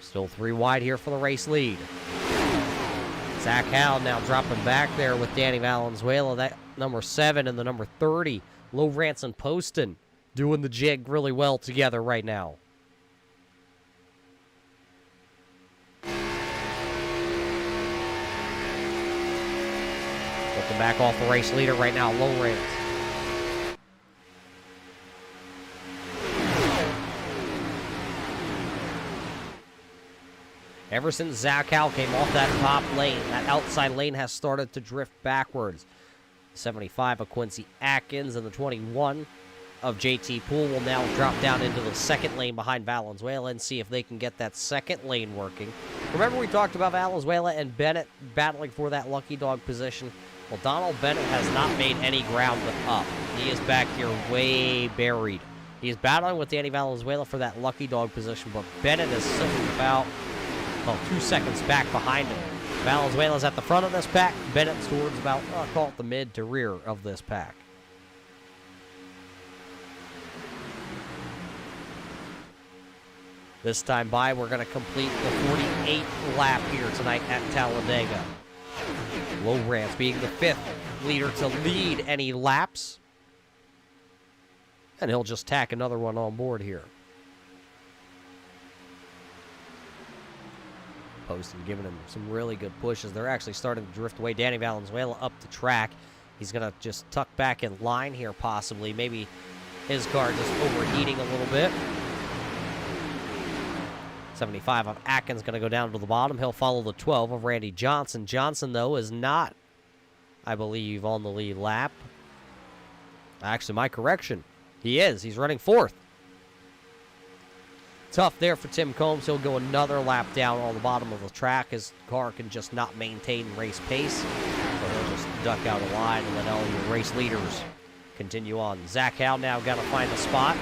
Still 3 wide here for the race lead. Zach Howell now dropping back there with Danny Valenzuela. That number 7 and the number 30. Low Rance and Poston doing the jig really well together right now. Looking back off the race leader right now, Low Rance. Ever since Zach Howell came off that top lane, that outside lane has started to drift backwards. 75 of Quincy Atkins and the 21 of JT Poole will now drop down into the second lane behind Valenzuela and see if they can get that second lane working. Remember we talked about Valenzuela and Bennett battling for that lucky dog position? Well, Donald Bennett has not made any ground up. He is back here way buried. He is battling with Danny Valenzuela for that lucky dog position, but Bennett is sitting about 2 seconds back behind him. Valenzuela's at the front of this pack. Bennett's towards about, I'll call it the mid to rear of this pack. This time by, we're going to complete the 48th lap here tonight at Talladega. Low Rance being the 5th leader to lead any laps. And he'll just tack another one on board here. Poston giving him some really good pushes. They're actually starting to drift away. Danny Valenzuela up the track. He's going to just tuck back in line here possibly. Maybe his car just overheating a little bit. 75 of Atkins going to go down to the bottom. He'll follow the 12 of Randy Johnson. Johnson, though, is not, I believe, on the lead lap. Actually, my correction. He is. He's running 4th. Tough there for Tim Combs. He'll go another lap down on the bottom of the track. His car can just not maintain race pace. So he'll just duck out of line and let all your race leaders continue on. Zach Howe now got to find a spot.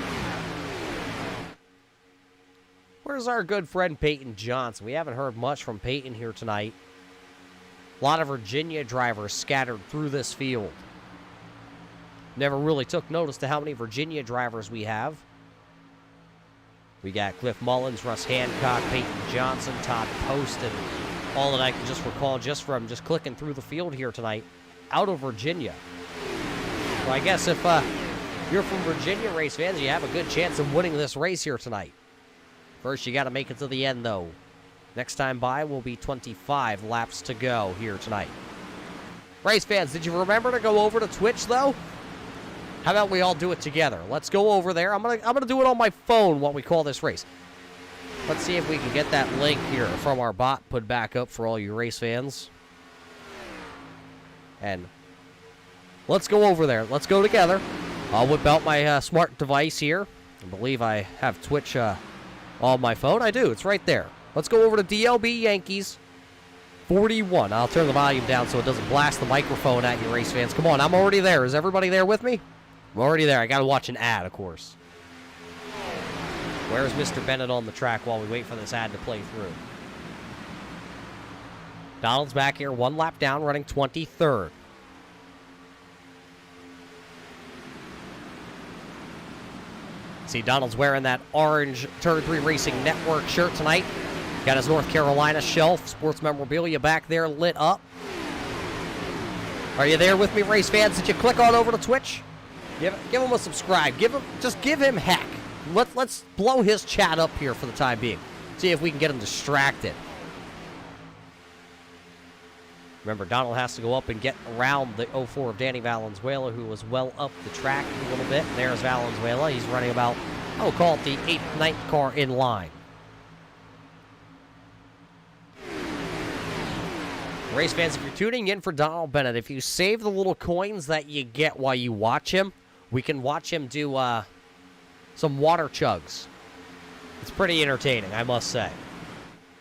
Where's our good friend Peyton Johnson? We haven't heard much from Peyton here tonight. A lot of Virginia drivers scattered through this field. Never really took notice to how many Virginia drivers we have. We got Cliff Mullins, Russ Hancock, Peyton Johnson, Todd Poston. All that I can just recall just from just clicking through the field here tonight out of Virginia. Well, I guess if you're from Virginia, race fans, you have a good chance of winning this race here tonight. First, you got to make it to the end, though. Next time by will be 25 laps to go here tonight. Race fans, did you remember to go over to Twitch, though? How about we all do it together? Let's go over there. I'm gonna do it on my phone while we call this race. Let's see if we can get that link here from our bot put back up for all you race fans. And let's go over there. Let's go together. I'll whip out my smart device here. I believe I have Twitch on my phone. I do. It's right there. Let's go over to DLBYANKES41. I'll turn the volume down so it doesn't blast the microphone at you, race fans. Come on, I'm already there. Is everybody there with me? I'm already there. I got to watch an ad, of course. Where's Mr. Bennett on the track while we wait for this ad to play through? Donald's back here, 1 lap down, running 23rd. See, Donald's wearing that orange Turn 3 Racing Network shirt tonight. Got his North Carolina shelf, sports memorabilia back there lit up. Are you there with me, race fans? Did you click on over to Twitch? Give him a subscribe. Just give him heck. Let's blow his chat up here for the time being. See if we can get him distracted. Remember, Donald has to go up and get around the 04 of Danny Valenzuela, who was well up the track a little bit. And there's Valenzuela. He's running about, call it the 8th, 9th car in line. Race fans, if you're tuning in for Donald Bennett, if you save the little coins that you get while you watch him, we can watch him do some water chugs. It's pretty entertaining, I must say.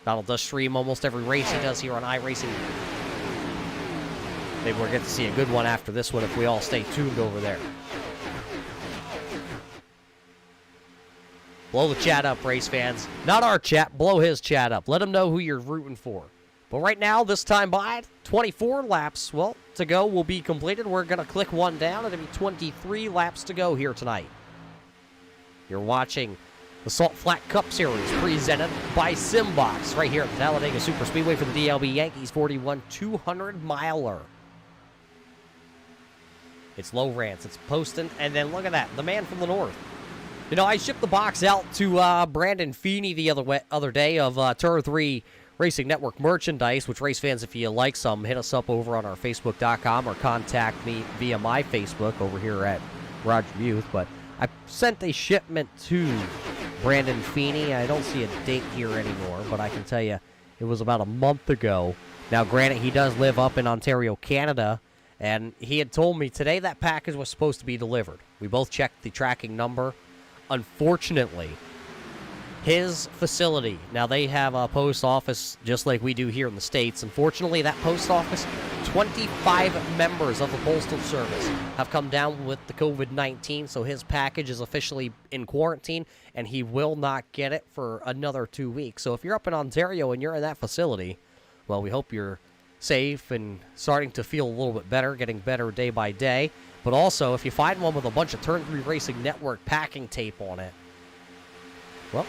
Donald does stream almost every race he does here on iRacing. Maybe we'll get to see a good one after this one if we all stay tuned over there. Blow the chat up, race fans. Not our chat, blow his chat up. Let him know who you're rooting for. But right now, this time by, 24 laps, to go will be completed. We're going to click one down. It'll be 23 laps to go here tonight. You're watching the Salt Flat Cup Series presented by SimBox right here at the Talladega Superspeedway for the DLBYANKES41 200-miler. It's Lowrance, it's Poston, and then look at that, the man from the north. You know, I shipped the box out to Brandon Feeney the other day of Turn 3 Racing Network merchandise, which race fans, if you like some, hit us up over on our Facebook.com or contact me via my Facebook over here at Roger Youth. But I sent a shipment to Brandon Feeney. I don't see a date here anymore, but I can tell you it was about a month ago. Now, granted, he does live up in Ontario, Canada, and he had told me today that package was supposed to be delivered. We both checked the tracking number. Unfortunately, his facility, now they have a post office just like we do here in the States. Unfortunately, that post office, 25 members of the Postal Service have come down with the COVID-19, so his package is officially in quarantine, and he will not get it for another 2 weeks. So if you're up in Ontario and you're in that facility, well, we hope you're safe and starting to feel a little bit better, getting better day by day. But also, if you find one with a bunch of Turn 3 Racing Network packing tape on it, well,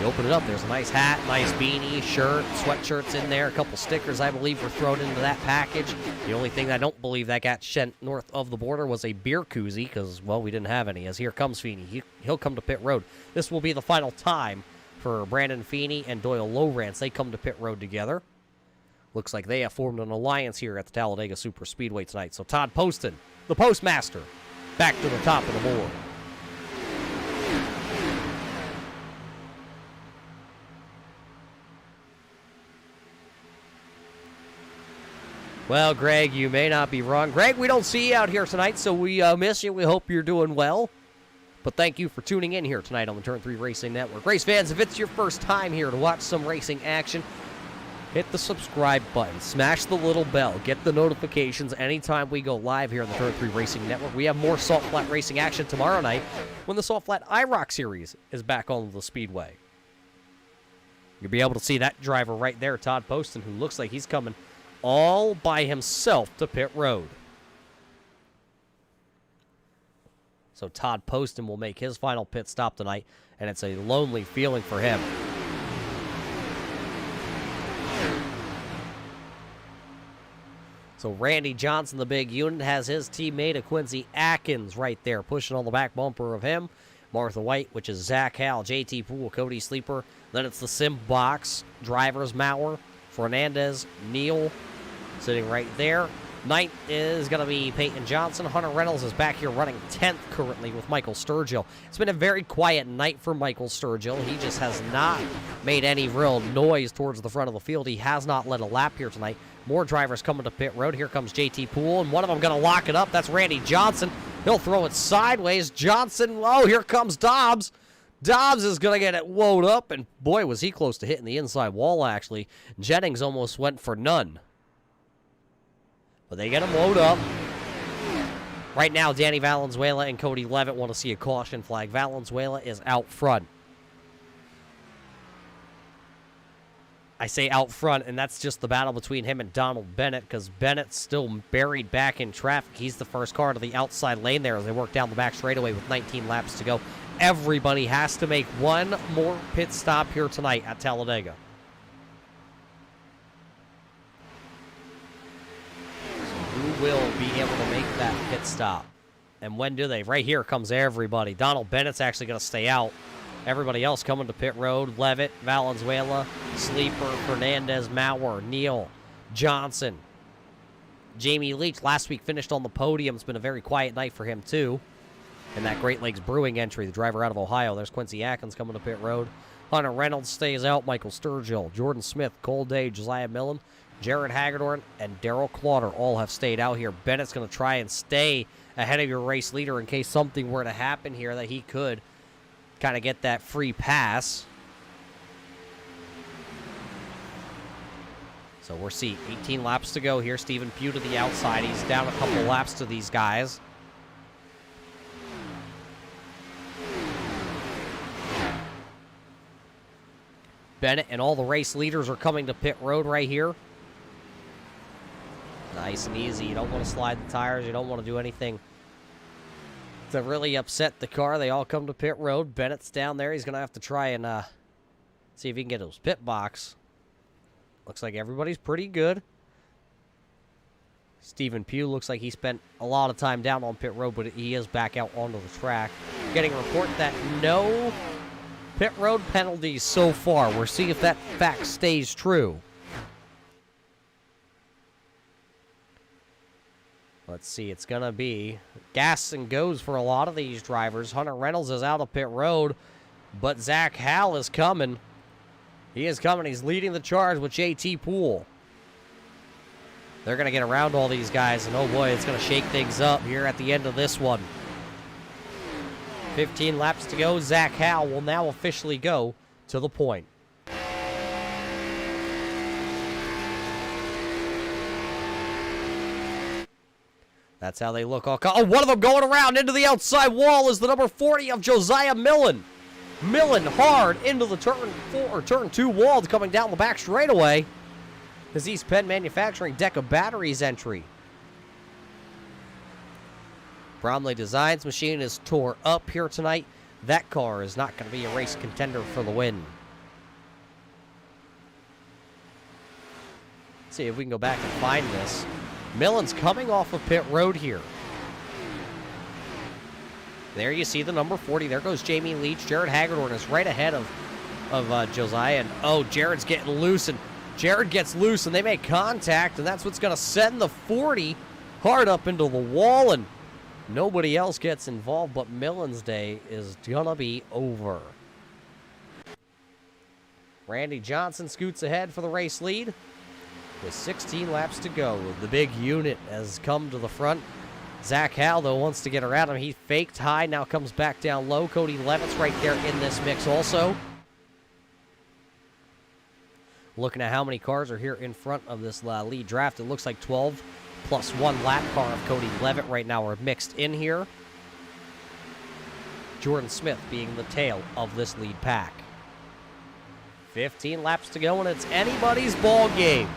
you open it up, there's a nice hat, nice beanie, shirt, sweatshirts in there, a couple stickers, I believe, were thrown into that package. The only thing I don't believe that got sent north of the border was a beer koozie, because, well, we didn't have any, as here comes Feeney. He'll come to pit road. This will be the final time for Brandon Feeney and Doyle Lowrance. They come to pit road together. Looks like they have formed an alliance here at the Talladega Superspeedway tonight. So Todd Poston, the postmaster, back to the top of the board. Well, Greg, you may not be wrong. Greg, we don't see you out here tonight, so we miss you. We hope you're doing well. But thank you for tuning in here tonight on the Turn 3 Racing Network. Race fans, if it's your first time here to watch some racing action, hit the subscribe button, smash the little bell, get the notifications anytime we go live here on the Turn 3 Racing Network. We have more Salt Flat Racing action tomorrow night when the Salt Flat IROC Series is back on the Speedway. You'll be able to see that driver right there, Todd Poston, who looks like he's coming all by himself to pit road. So Todd Poston will make his final pit stop tonight, and it's a lonely feeling for him. So Randy Johnson, the big unit, has his teammate, Quincy Atkins, right there, pushing on the back bumper of him. Martha White, which is Zach Hal, JT Poole, Cody Sleeper. Then it's the SimBox drivers, Mauer, Fernandez, Neal, sitting right there. Ninth is going to be Peyton Johnson. Hunter Reynolds is back here running 10th currently with Michael Sturgill. It's been a very quiet night for Michael Sturgill. He just has not made any real noise towards the front of the field. He has not led a lap here tonight. More drivers coming to pit road. Here comes JT Poole, and one of them going to lock it up. That's Randy Johnson. He'll throw it sideways. Johnson, oh, here comes Dobbs. Dobbs is going to get it woed up, and boy, was he close to hitting the inside wall, actually. Jennings almost went for none. But they get him woed up. Right now, Danny Valenzuela and Cody Levitt want to see a caution flag. Valenzuela is out front. I say out front, and that's just the battle between him and Donald Bennett, because Bennett's still buried back in traffic. He's the first car to the outside lane there as they work down the back straightaway with 19 laps to go. Everybody has to make one more pit stop here tonight at Talladega. So who will be able to make that pit stop? And when do they? Right here comes everybody. Donald Bennett's actually going to stay out. Everybody else coming to pit road. Levitt, Valenzuela, Sleeper, Fernandez, Mauer, Neal, Johnson. Jamie Leach last week finished on the podium. It's been a very quiet night for him, too. And that Great Lakes Brewing entry, the driver out of Ohio. There's Quincy Atkins coming to pit road. Hunter Reynolds stays out. Michael Sturgill, Jordan Smith, Cole Day, Josiah Millen, Jared Hagedorn, and Darrell Clauter all have stayed out here. Bennett's going to try and stay ahead of your race leader in case something were to happen here that he could kind of get that free pass. So we're seeing 18 laps to go here. Stephen Pugh to the outside. He's down a couple laps to these guys. Bennett and all the race leaders are coming to pit road right here. Nice and easy. You don't want to slide the tires. You don't want to do anything to really upset the car. They all come to pit road. Bennett's down there. He's going to have to try and see if he can get his pit box. Looks like everybody's pretty good. Stephen Pugh looks like he spent a lot of time down on pit road, but he is back out onto the track. Getting a report that no pit road penalties so far. We'll see if that fact stays true. Let's see, it's going to be gas and goes for a lot of these drivers. Hunter Reynolds is out of pit road, but Zach Hal is coming. He is coming. He's leading the charge with JT Poole. They're going to get around all these guys, and oh boy, it's going to shake things up here at the end of this one. 15 laps to go. Zach Hal will now officially go to the point. That's how they look. Oh, one of them going around into the outside wall is the number 40 of Josiah Millen. Millen hard into the turn 2 wall coming down the back straightaway. As East Penn Manufacturing DEGA Batteries entry. Bromley Designs machine is tore up here tonight. That car is not going to be a race contender for the win. Let's see if we can go back and find this. Millen's coming off of pit road here. There you see the number 40. There goes Jamie Leach. Jared Hagedorn is right ahead of Josiah. And oh, Jared's getting loose. And Jared gets loose and they make contact. And that's what's going to send the 40 hard up into the wall. And nobody else gets involved. But Millen's day is going to be over. Randy Johnson scoots ahead for the race lead. With 16 laps to go, the big unit has come to the front. Zach Hal, though, wants to get around him. He faked high, now comes back down low. Cody Levitt's right there in this mix also. Looking at how many cars are here in front of this lead draft, it looks like 12 plus 1 lap car of Cody Levitt right now are mixed in here. Jordan Smith being the tail of this lead pack. 15 laps to go, and it's anybody's ball game.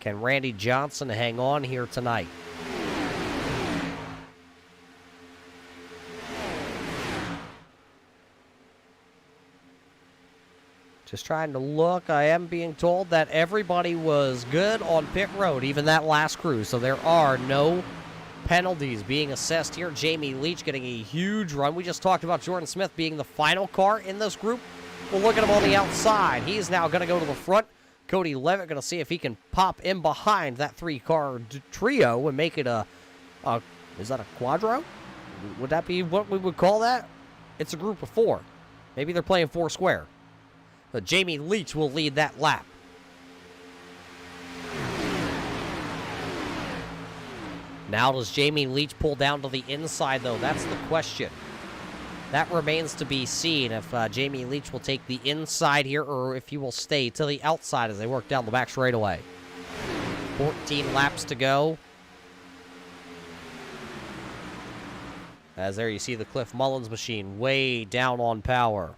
Can Randy Johnson hang on here tonight? Just trying to look. I am being told that everybody was good on pit road, even that last crew. So there are no penalties being assessed here. Jamie Leach getting a huge run. We just talked about Jordan Smith being the final car in this group. Well, look at him on the outside. He's now going to go to the front. Cody Levitt going to see if he can pop in behind that three-car trio and make it is that a quadro? Would that be what we would call that? It's a group of 4. Maybe they're playing 4 square. But Jamie Leach will lead that lap. Now does Jamie Leach pull down to the inside, though? That's the question. That remains to be seen if Jamie Leach will take the inside here or if he will stay to the outside as they work down the back straightaway. 14 laps to go. As there you see the Cliff Mullins machine way down on power.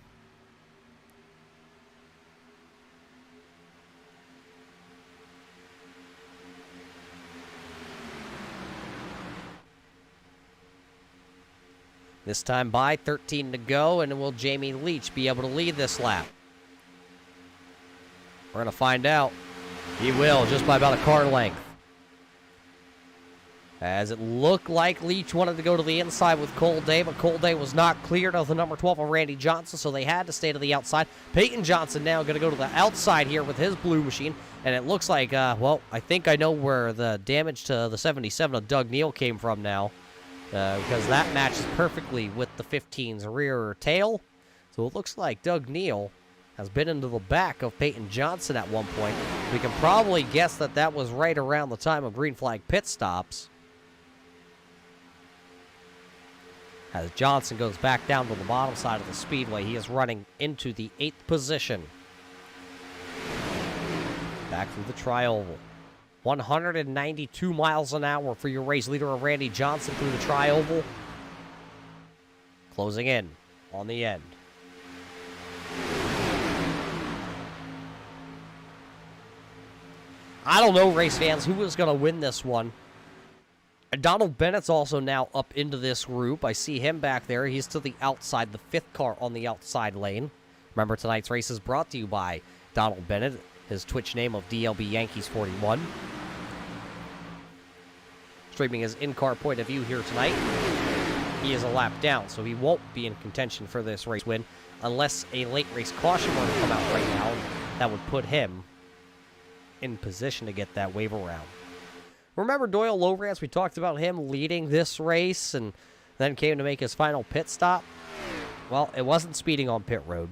This time by 13 to go, and will Jamie Leach be able to lead this lap? We're going to find out. He will, just by about a car length. As it looked like Leach wanted to go to the inside with Cole Day, but Cole Day was not cleared of the number 12 of Randy Johnson, so they had to stay to the outside. Peyton Johnson now going to go to the outside here with his blue machine, and it looks like, well, I think I know where the damage to the 77 of Doug Neal came from now. Because that matches perfectly with the 15's rear tail. So it looks like Doug Neal has been into the back of Peyton Johnson at one point. We can probably guess that that was right around the time of green flag pit stops. As Johnson goes back down to the bottom side of the speedway, he is running into the 8th position. Back through the tri-oval. 192 miles an hour for your race leader of Randy Johnson through the tri-oval. Closing in on the end. I don't know, race fans, who is going to win this one. Donald Bennett's also now up into this group. I see him back there. He's to the outside, the 5th car on the outside lane. Remember, tonight's race is brought to you by Donald Bennett, his Twitch name of DLBYANKES41. Streaming his in-car point of view here tonight. He is a lap down, so he won't be in contention for this race win unless a late race caution were to come out right now. That would put him in position to get that waiver round. Remember Doyle Lowrance? We talked about him leading this race and then came to make his final pit stop. Well, it wasn't speeding on pit road.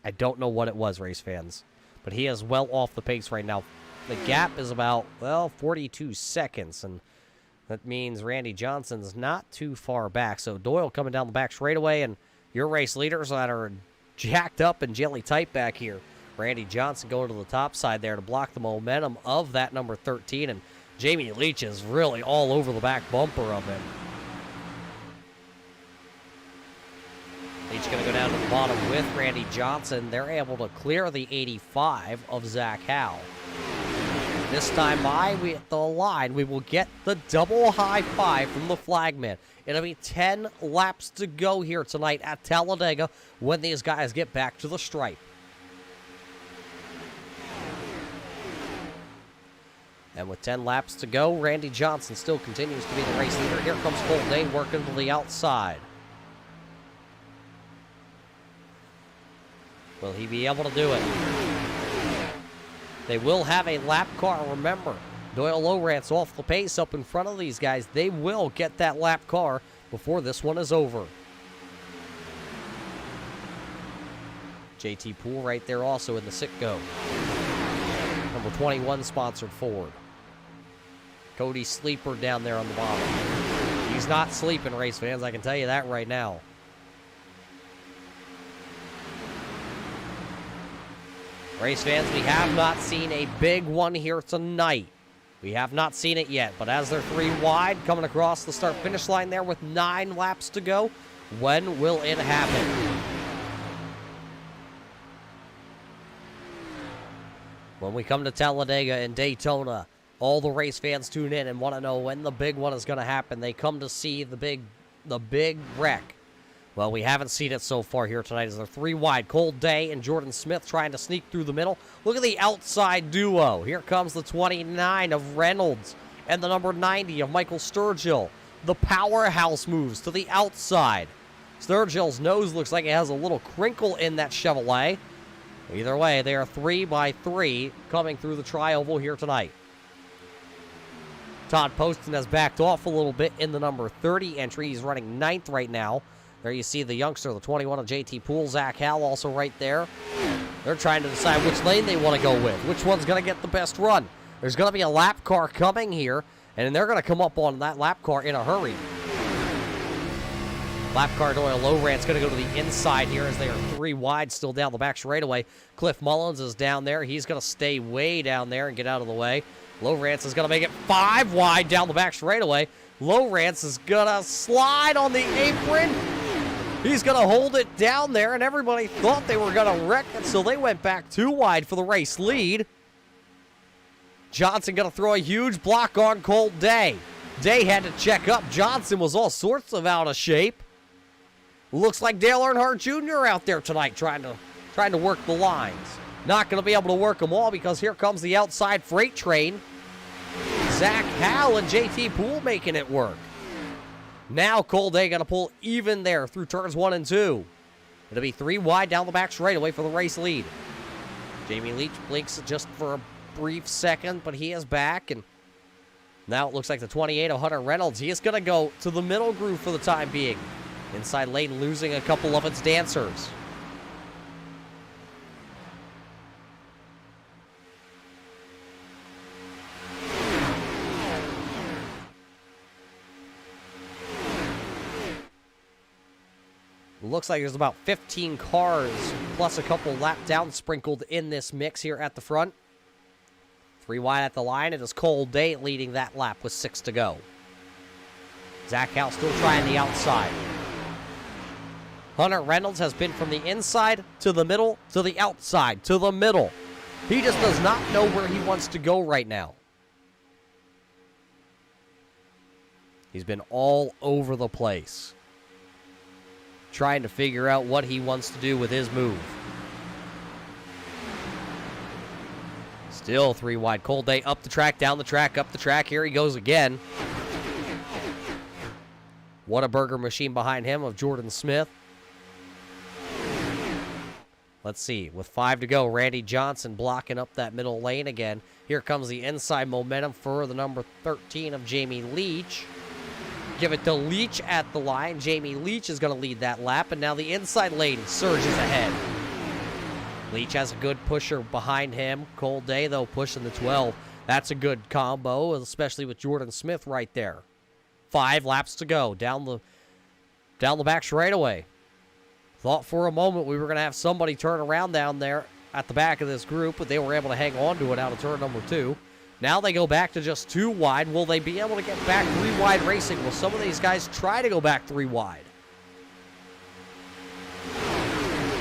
I don't know what it was, race fans, but he is well off the pace right now. The gap is about, well, 42 seconds, and that means Randy Johnson's not too far back. So Doyle coming down the back straightaway, and your race leaders that are jacked up and jelly tight back here. Randy Johnson going to the top side there to block the momentum of that number 13, and Jamie Leach is really all over the back bumper of him. Leach going to go down to the bottom with Randy Johnson. They're able to clear the 85 of Zach Howe. This time by, at the line, we will get the double high five from the flagman. It'll be 10 laps to go here tonight at Talladega when these guys get back to the stripe. And with 10 laps to go, Randy Johnson still continues to be the race leader. Here comes Cole Day working to the outside. Will he be able to do it? They will have a lap car, remember. Doyle Lowrance off the pace up in front of these guys. They will get that lap car before this one is over. JT Poole right there also in the Sitco. Number 21 sponsored Ford. Cody Sleeper down there on the bottom. He's not sleeping, race fans. I can tell you that right now. Race fans, we have not seen a big one here tonight. We have not seen it yet, but as they're 3 wide, coming across the start-finish line there with 9 laps to go, when will it happen? When we come to Talladega and Daytona, all the race fans tune in and want to know when the big one is going to happen. They come to see the big wreck. Well, we haven't seen it so far here tonight as they're 3 wide. Cole Day and Jordan Smith trying to sneak through the middle. Look at the outside duo. Here comes the 29 of Reynolds and the number 90 of Michael Sturgill. The powerhouse moves to the outside. Sturgill's nose looks like it has a little crinkle in that Chevrolet. Either way, they are 3 by 3 coming through the tri-oval here tonight. Todd Poston has backed off a little bit in the number 30 entry. He's running 9th right now. There you see the youngster, the 21 of JT Poole, Zach Howell, also right there. They're trying to decide which lane they want to go with, which one's going to get the best run. There's going to be a lap car coming here, and they're going to come up on that lap car in a hurry. Lap car Doyle Lowrant's going to go to the inside here as they are 3 wide still down the back straightaway. Cliff Mullins is down there. He's going to stay way down there and get out of the way. Lowrance is going to make it 5 wide down the back straightaway. Lowrance is going to slide on the apron. He's going to hold it down there, and everybody thought they were going to wreck it, so they went back 2 wide for the race lead. Johnson going to throw a huge block on Colt Day. Day had to check up. Johnson was all sorts of out of shape. Looks like Dale Earnhardt Jr. out there tonight trying to work the lines. Not going to be able to work them all because here comes the outside freight train. Zach Howell and JT Poole making it work. Now Cole Day going to pull even there through turns 1 and 2. It'll be 3 wide down the back straightaway for the race lead. Jamie Leach blinks just for a brief second, but he is back. And now it looks like the 28 of Hunter Reynolds. He is going to go to the middle groove for the time being. Inside lane losing a couple of its dancers. Looks like there's about 15 cars plus a couple lap downs sprinkled in this mix here at the front. 3 wide at the line. It is Cole Day leading that lap with 6 to go. Zach Howell still trying the outside. Hunter Reynolds has been from the inside to the middle to the outside to the middle. He just does not know where he wants to go right now. He's been all over the place, trying to figure out what he wants to do with his move. Still 3 wide. Cold Day up the track, down the track, up the track. Here he goes again. Whataburger machine behind him of Jordan Smith. Let's see. With 5 to go, Randy Johnson blocking up that middle lane again. Here comes the inside momentum for the number 13 of Jamie Leach. Give it to Leach at the line. Jamie Leach is going to lead that lap, and now the inside lane surges ahead. Leach has a good pusher behind him. Cole Day, though, pushing the 12. That's a good combo, especially with Jordan Smith right there. 5 laps to go down the back straightaway. Thought for a moment we were going to have somebody turn around down there at the back of this group, but they were able to hang on to it out of turn number 2. Now they go back to just 2 wide. Will they be able to get back 3 wide racing? Will some of these guys try to go back 3 wide?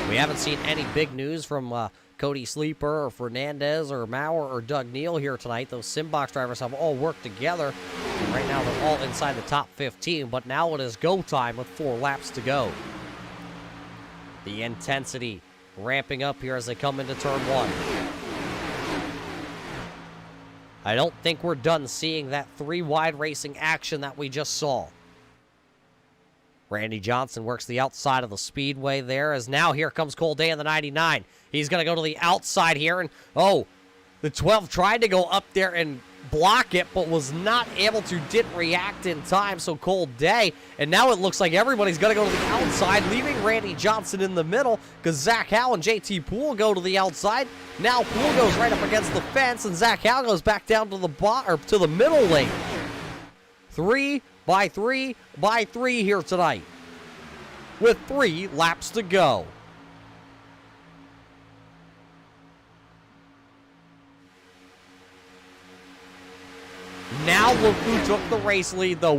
We haven't seen any big news from Cody Sleeper or Fernandez or Maurer or Doug Neal here tonight. Those SimBox drivers have all worked together. And right now they're all inside the top 15, but now it is go time with 4 laps to go. The intensity ramping up here as they come into turn 1. I don't think we're done seeing that 3 wide racing action that we just saw. Randy Johnson works the outside of the speedway there, as now here comes Cole Day in the 99. He's going to go to the outside here, and the 12 tried to go up there and block it, but was not able to, didn't react in time, so Cole Day, and now it looks like everybody's going to go to the outside, leaving Randy Johnson in the middle, because Zach Howell and JT Poole go to the outside. Now Poole goes right up against the fence, and Zach Howell goes back down to the middle lane. 3 by 3 by 3 here tonight, with 3 laps to go. Now look who took the race lead, though.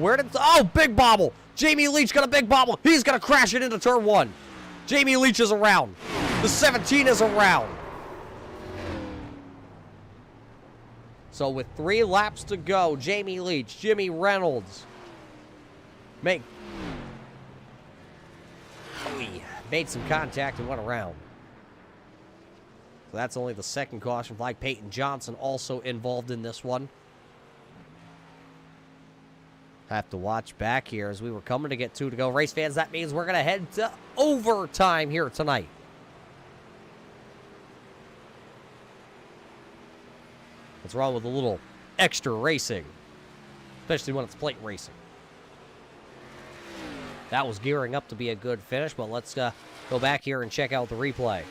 Big bobble. Jamie Leach got a big bobble. He's going to crash it into turn 1. Jamie Leach is around. The 17 is around. So with 3 laps to go, Jamie Leach, Jimmy Reynolds made some contact and went around. So that's only the second caution flag. Peyton Johnson also involved in this one. Have to watch back here as we were coming to get 2 to go. Race fans, that means we're going to head to overtime here tonight. What's wrong with a little extra racing? Especially when it's plate racing. That was gearing up to be a good finish, but let's go back here and check out the replay.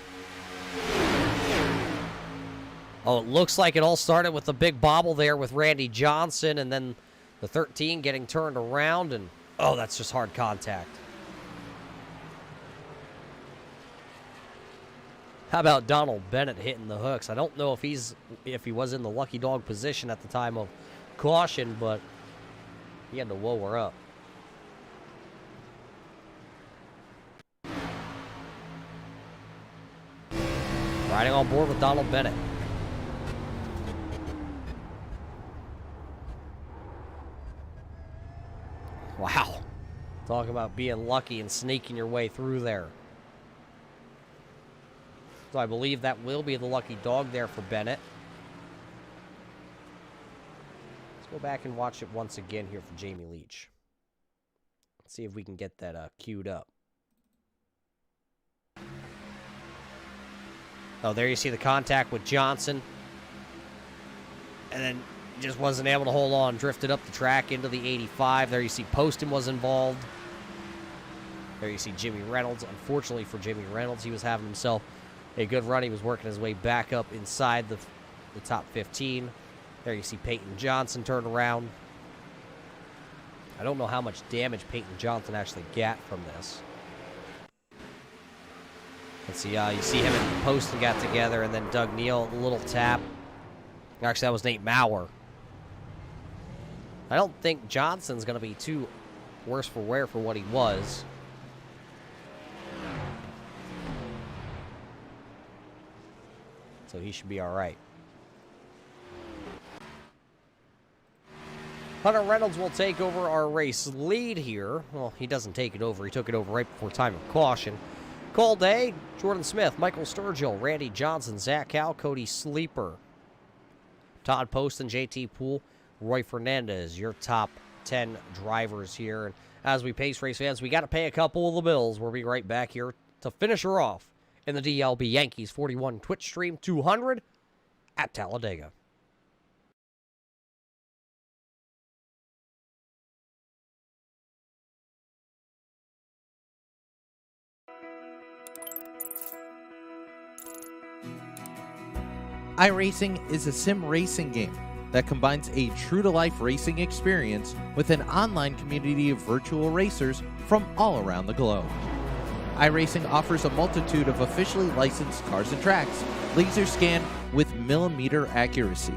Oh, it looks like it all started with the big bobble there with Randy Johnson, and then the 13 getting turned around, and oh, that's just hard contact. How about Donald Bennett hitting the hooks? I don't know if he was in the lucky dog position at the time of caution, but he had to whoa her up. Riding on board with Donald Bennett. Wow. Talk about being lucky and sneaking your way through there. So I believe that will be the lucky dog there for Bennett. Let's go back and watch it once again here for Jamie Leach. Let's see if we can get that queued up. Oh, there you see the contact with Johnson. And then just wasn't able to hold on. Drifted up the track into the 85. There you see Poston was involved. There you see Jimmy Reynolds. Unfortunately for Jimmy Reynolds, he was having himself a good run. He was working his way back up inside the top 15. There you see Peyton Johnson turn around. I don't know how much damage Peyton Johnson actually got from this. Let's see, you see him and Poston got together, and then Doug Neal, a little tap. Actually, that was Nate Maurer. I don't think Johnson's going to be too worse for wear for what he was. So he should be all right. Hunter Reynolds will take over our race lead here. Well, he doesn't take it over. He took it over right before time of caution. Cole Day, Jordan Smith, Michael Sturgill, Randy Johnson, Zach Cal, Cody Sleeper, Todd Poston, JT Poole, Roy Fernandez, your top 10 drivers here. And as we pace race fans, we got to pay a couple of the bills. We'll be right back here to finish her off in the DLB Yankees 41 Twitch stream 200 at Talladega. iRacing is a sim racing game that combines a true-to-life racing experience with an online community of virtual racers from all around the globe. iRacing offers a multitude of officially licensed cars and tracks, laser scanned with millimeter accuracy.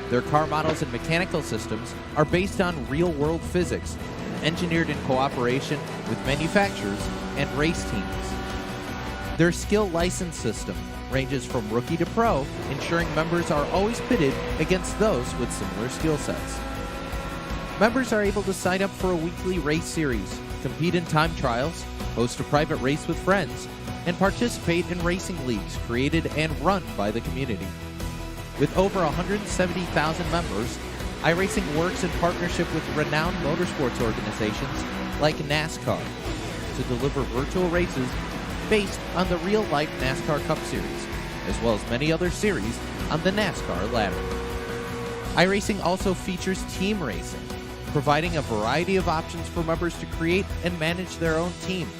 Their car models and mechanical systems are based on real-world physics, engineered in cooperation with manufacturers and race teams. Their skill license system ranges from rookie to pro, ensuring members are always pitted against those with similar skill sets. Members are able to sign up for a weekly race series, compete in time trials, host a private race with friends, and participate in racing leagues created and run by the community. With over 170,000 members, iRacing works in partnership with renowned motorsports organizations like NASCAR to deliver virtual races based on the real-life NASCAR Cup Series, as well as many other series on the NASCAR ladder. iRacing also features team racing, providing a variety of options for members to create and manage their own teams.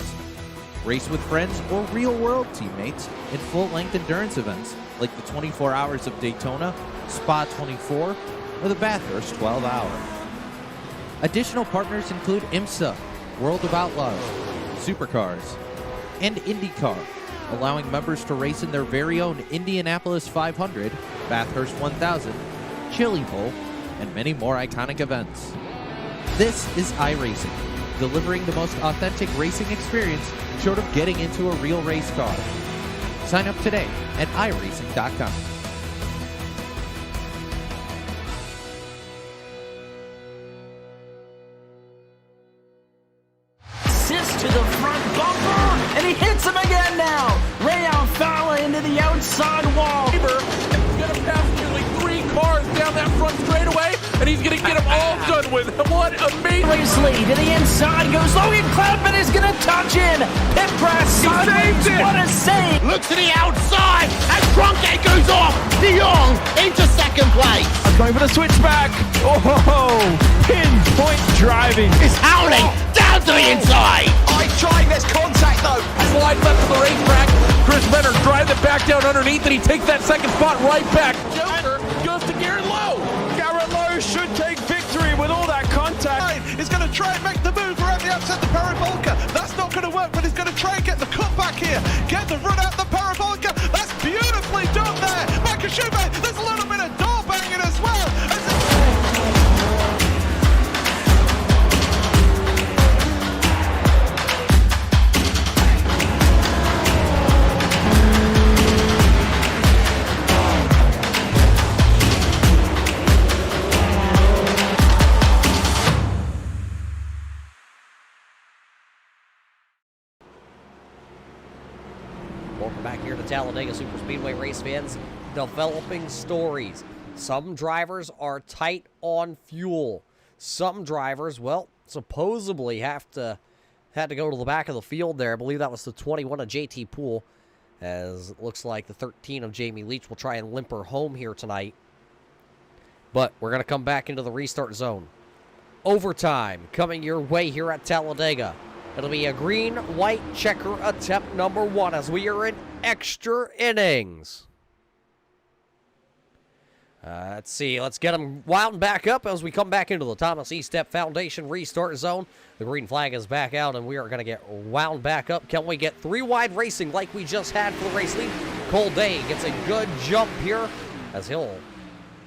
Race with friends or real-world teammates in full-length endurance events like the 24 Hours of Daytona, Spa 24, or the Bathurst 12-Hour. Additional partners include IMSA, World of Outlaws, Supercars, and IndyCar, allowing members to race in their very own Indianapolis 500, Bathurst 1000, Chili Bowl, and many more iconic events. This is iRacing, delivering the most authentic racing experience short of getting into a real race car. Sign up today at iRacing.com. To the front bumper, and he hits him again now. Rayon Fowler into the outside wall. He's going to pass nearly 3 cars down that front straightaway. and he's going to get them all done with. What amazing... Race lead to the inside goes Logan Cloudman is going to touch in. Pit press. saved it. What a save. Look to the outside as Trunkgate goes off. De Jong into second place. Going for the switchback. Oh, pinpoint driving. It's howling down to the inside. I trying this contact though. Slide left to the racetrack. Chris Benner drives it back down underneath, and he takes that second spot right back. Joker goes to Garrett Lowe. Garrett Lowe should take victory with all that contact. He's going to try and make the move around the outside the parabolica. That's not going to work, but he's going to try and get the cut back here. Get the run out the parabolica. That's beautifully done there. Michael Schubert, there's a little bit of door banging as well. Welcome back here to Talladega Superspeedway race fans. Developing stories. Some drivers are tight on fuel. Some drivers, well, supposedly had to go to the back of the field there. I believe that was the 21 of JT Poole, as it looks like the 13 of Jamie Leach will try and limp her home here tonight. But we're going to come back into the restart zone. Overtime coming your way here at Talladega. It'll be a green-white checker attempt number 1 as we are in extra innings. Let's see. Let's get them wound back up as we come back into the Thomas E. Step Foundation restart zone. The green flag is back out, and we are going to get wound back up. Can we get 3-wide racing like we just had for the race lead? Cole Day gets a good jump here as he'll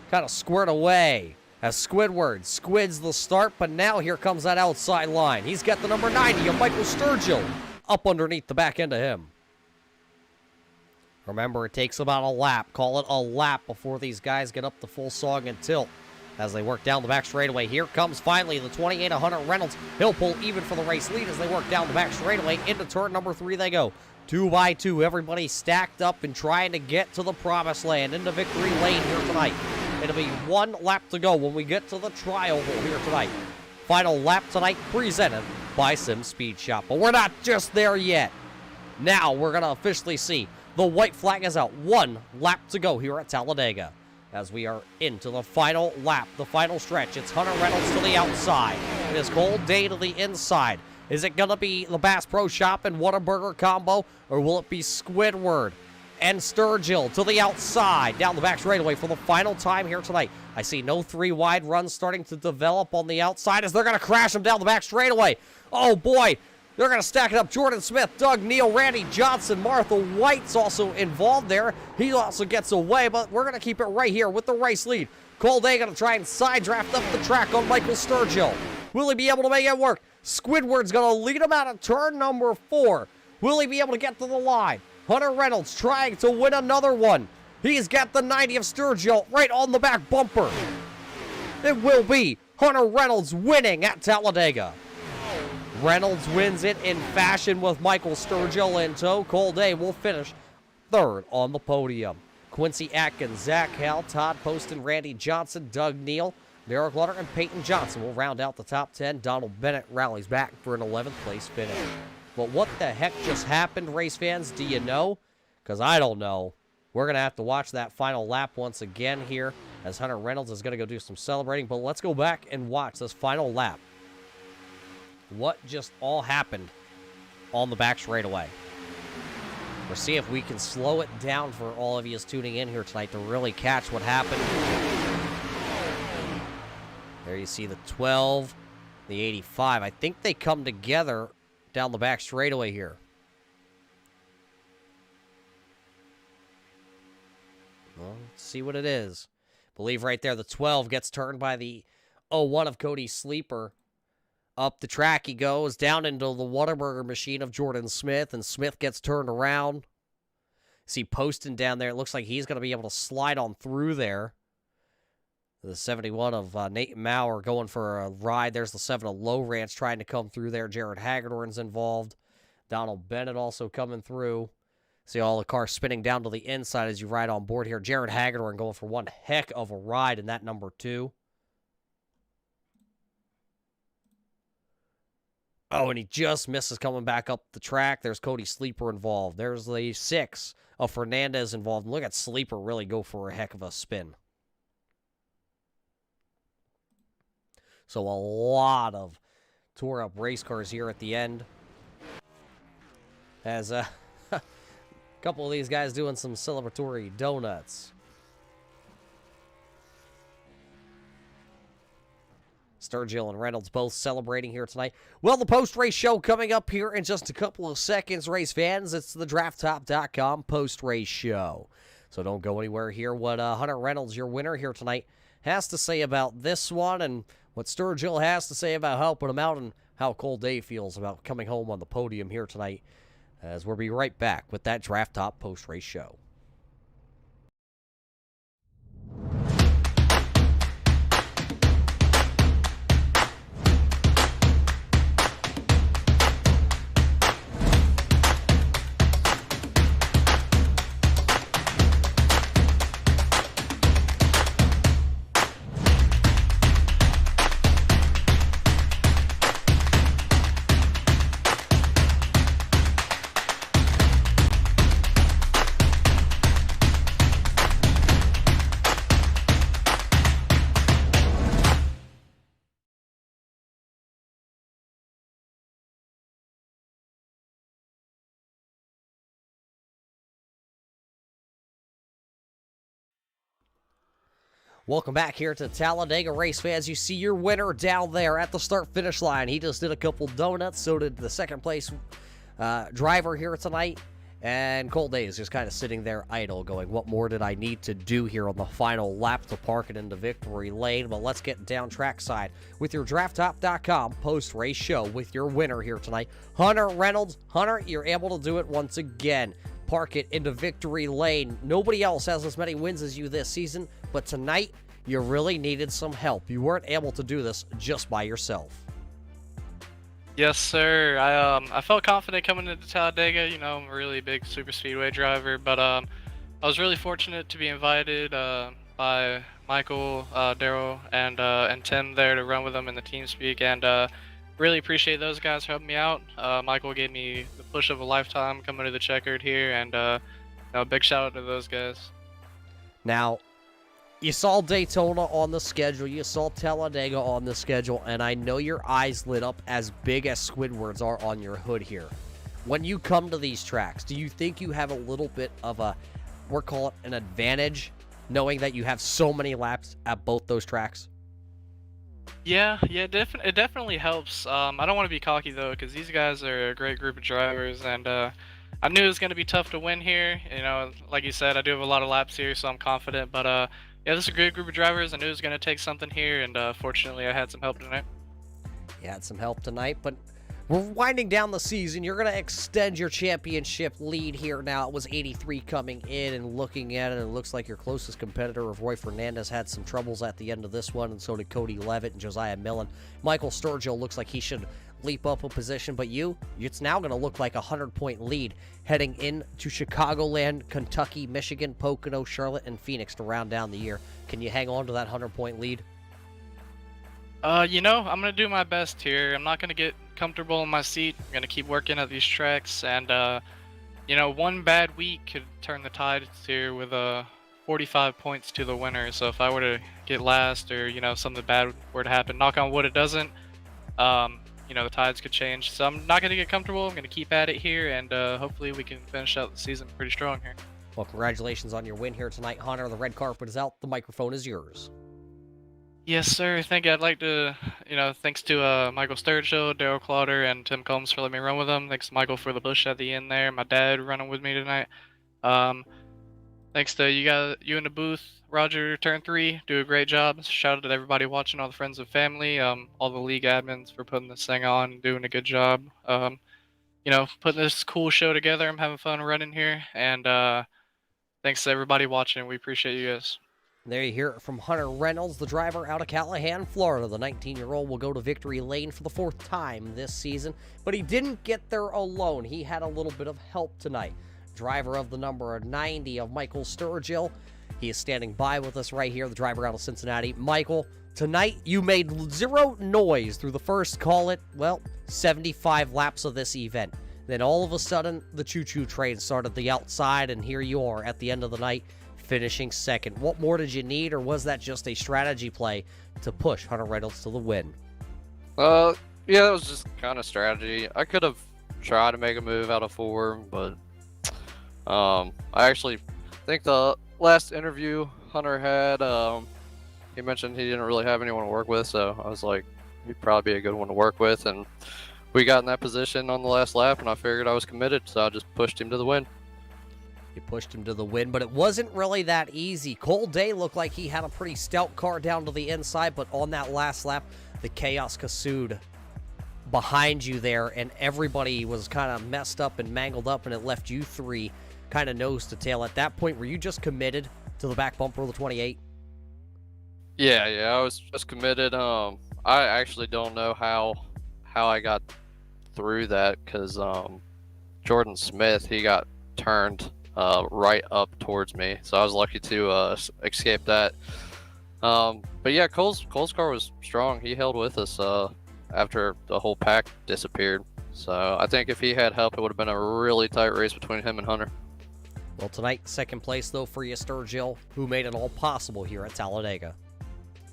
kind of squirt away. As Squidward squids the start, but now here comes that outside line. He's got the number 90 of Michael Sturgill up underneath the back end of him. Remember, it takes about a lap. Call it a lap before these guys get up the full song and tilt. As they work down the back straightaway, here comes finally the 28 of Hunter Reynolds. He'll pull even for the race lead as they work down the back straightaway. Into turn number 3 they go. 2 by 2, everybody stacked up and trying to get to the promised land, into victory lane here tonight. It'll be 1 lap to go when we get to the trial hole here tonight. Final lap tonight presented by Sim Speed Shop. But we're not just there yet. Now we're going to officially see the white flag is out. 1 lap to go here at Talladega. As we are into the final lap, the final stretch. It's Hunter Reynolds to the outside. It is Cole Day to the inside. Is it going to be the Bass Pro Shop and Whataburger combo, or will it be Squidward and Sturgill to the outside, down the back straightaway for the final time here tonight? I see no 3-wide runs starting to develop on the outside as they're going to crash them down the back straightaway. Oh boy, they're going to stack it up. Jordan Smith, Doug Neal, Randy Johnson, Martha White's also involved there. He also gets away, but we're going to keep it right here with the race lead. Cole Day going to try and side draft up the track on Michael Sturgill. Will he be able to make it work? Squidward's going to lead him out of turn number 4. Will he be able to get to the line? Hunter Reynolds trying to win another one. He's got the 90 of Sturgill right on the back bumper. It will be Hunter Reynolds winning at Talladega. Reynolds wins it in fashion with Michael Sturgill in tow. Cole Day will finish 3rd on the podium. Quincy Atkins, Zach Hall, Todd Poston, Randy Johnson, Doug Neal, Derek Lutter, and Peyton Johnson will round out the top 10. Donald Bennett rallies back for an 11th place finish. But what the heck just happened, race fans? Do you know? Because I don't know. We're going to have to watch that final lap once again here as Hunter Reynolds is going to go do some celebrating. But let's go back and watch this final lap. What just all happened on the back straightaway? We'll see if we can slow it down for all of you tuning in here tonight to really catch what happened. There you see the 12, the 85. I think they come together down the back straightaway here. Well, let's see what it is. Believe right there the 12 gets turned by the 01 of Cody Sleeper. Up the track he goes, down into the Whataburger machine of Jordan Smith, and Smith gets turned around. See Poston down there. It looks like he's going to be able to slide on through there. The 71 of Nate Maurer going for a ride. There's the 7 of Low Ranch trying to come through there. Jared Hagedorn's involved. Donald Bennett also coming through. See all the cars spinning down to the inside as you ride on board here. Jared Hagedorn going for one heck of a ride in that number 2. Oh, and he just misses coming back up the track. There's Cody Sleeper involved. There's the 6 of Fernandez involved. Look at Sleeper really go for a heck of a spin. So a lot of tore-up race cars here at the end. As a couple of these guys doing some celebratory donuts. Sturgill and Reynolds both celebrating here tonight. Well, the post-race show coming up here in just a couple of seconds, race fans. It's the DraftTop.com post-race show. So don't go anywhere here. What Hunter Reynolds, your winner here tonight, has to say about this one, and what Sturgill has to say about helping him out, and how Cole Dave feels about coming home on the podium here tonight, as we'll be right back with that Draft Top post-race show. Welcome back here to Talladega race fans. You see your winner down there at the start-finish line. He just did a couple donuts. So did the second-place driver here tonight. And Cole Day is just kind of sitting there idle going, what more did I need to do here on the final lap to park it into victory lane? But let's get down trackside with your DraftTop.com post-race show with your winner here tonight, Hunter Reynolds. Hunter, you're able to do it once again. Park it into victory lane. Nobody else has as many wins as you this season, but tonight you really needed some help. You weren't able to do this just by yourself. Yes, sir. I felt confident coming into Talladega. You know, I'm a really big super speedway driver, but I was really fortunate to be invited by Michael, Daryl, and Tim there to run with them in the team speak, and really appreciate those guys helping me out. Michael gave me the push of a lifetime coming to the checkered here, and big shout out to those guys. Now, you saw Daytona on the schedule, you saw Talladega on the schedule, and I know your eyes lit up as big as Squidward's are on your hood here. When you come to these tracks, do you think you have a little bit of a, we'll call it an advantage, knowing that you have so many laps at both those tracks? Yeah, it definitely helps. I don't want to be cocky though, because these guys are a great group of drivers, and I knew it was going to be tough to win here. You know, like you said, I do have a lot of laps here, so I'm confident. But yeah, this is a great group of drivers. I knew it was going to take something here, and fortunately, I had some help tonight. You had some help tonight, but we're winding down the season. You're going to extend your championship lead here now. It was 83 coming in, and looking at it, it looks like your closest competitor of Roy Fernandez had some troubles at the end of this one, and so did Cody Levitt and Josiah Millen. Michael Sturgill looks like he should leap up a position, but it's now going to look like a 100-point lead heading into Chicagoland, Kentucky, Michigan, Pocono, Charlotte, and Phoenix to round down the year. Can you hang on to that 100-point lead? I'm going to do my best here. I'm not going to get comfortable in my seat. I'm going to keep working at these tracks, and one bad week could turn the tide here with 45 points to the winner. So if I were to get last, or something bad were to happen, knock on wood it doesn't, the tides could change. So I'm not going to get comfortable. I'm going to keep at it here, and hopefully we can finish out the season pretty strong here. Well, congratulations on your win here tonight, Hunter. The red carpet is out. The microphone is yours. Yes, sir. Thank you. I'd like to, thanks to Michael Sturgill, Daryl Clowder, and Tim Combs for letting me run with them. Thanks to Michael for the push at the end there. My dad running with me tonight. Thanks to you guys, you in the booth, Roger, Turn 3, do a great job. Shout out to everybody watching, all the friends and family, all the league admins for putting this thing on and doing a good job. Putting this cool show together. I'm having fun running here, and thanks to everybody watching. We appreciate you guys. There you hear it from Hunter Reynolds, the driver out of Callahan, Florida. The 19-year-old will go to victory lane for the 4th time this season, but he didn't get there alone. He had a little bit of help tonight. Driver of the number 90 of Michael Sturgill. He is standing by with us right here, the driver out of Cincinnati. Michael, Tonight, you made zero noise through the first, call it, well, 75 laps of this event. Then all of a sudden, the choo-choo train started the outside, and here you are at the end of the night, finishing second. What more did you need, or was that just a strategy play to push Hunter Reynolds to the win? Yeah, that was just kind of strategy. I could have tried to make a move out of 4, but I actually think the last interview Hunter had, he mentioned he didn't really have anyone to work with, so I was like, he'd probably be a good one to work with, and we got in that position on the last lap, and I figured I was committed, so I just pushed him to the win. You pushed him to the win, but it wasn't really that easy. Cole Day looked like he had a pretty stout car down to the inside, but on that last lap, the Chaos Kasud behind you there, and everybody was kind of messed up and mangled up, and it left you 3 kind of nose to tail. At that point, were you just committed to the back bumper of the 28? Yeah, I was just committed. I actually don't know how I got through that, because Jordan Smith, he got turned right up towards me, so I was lucky to escape that. But yeah, Cole's car was strong. He held with us after the whole pack disappeared, so I think if he had help, it would have been a really tight race between him and Hunter. Well, tonight, second place, though, for you, Sturgill, who made it all possible here at Talladega.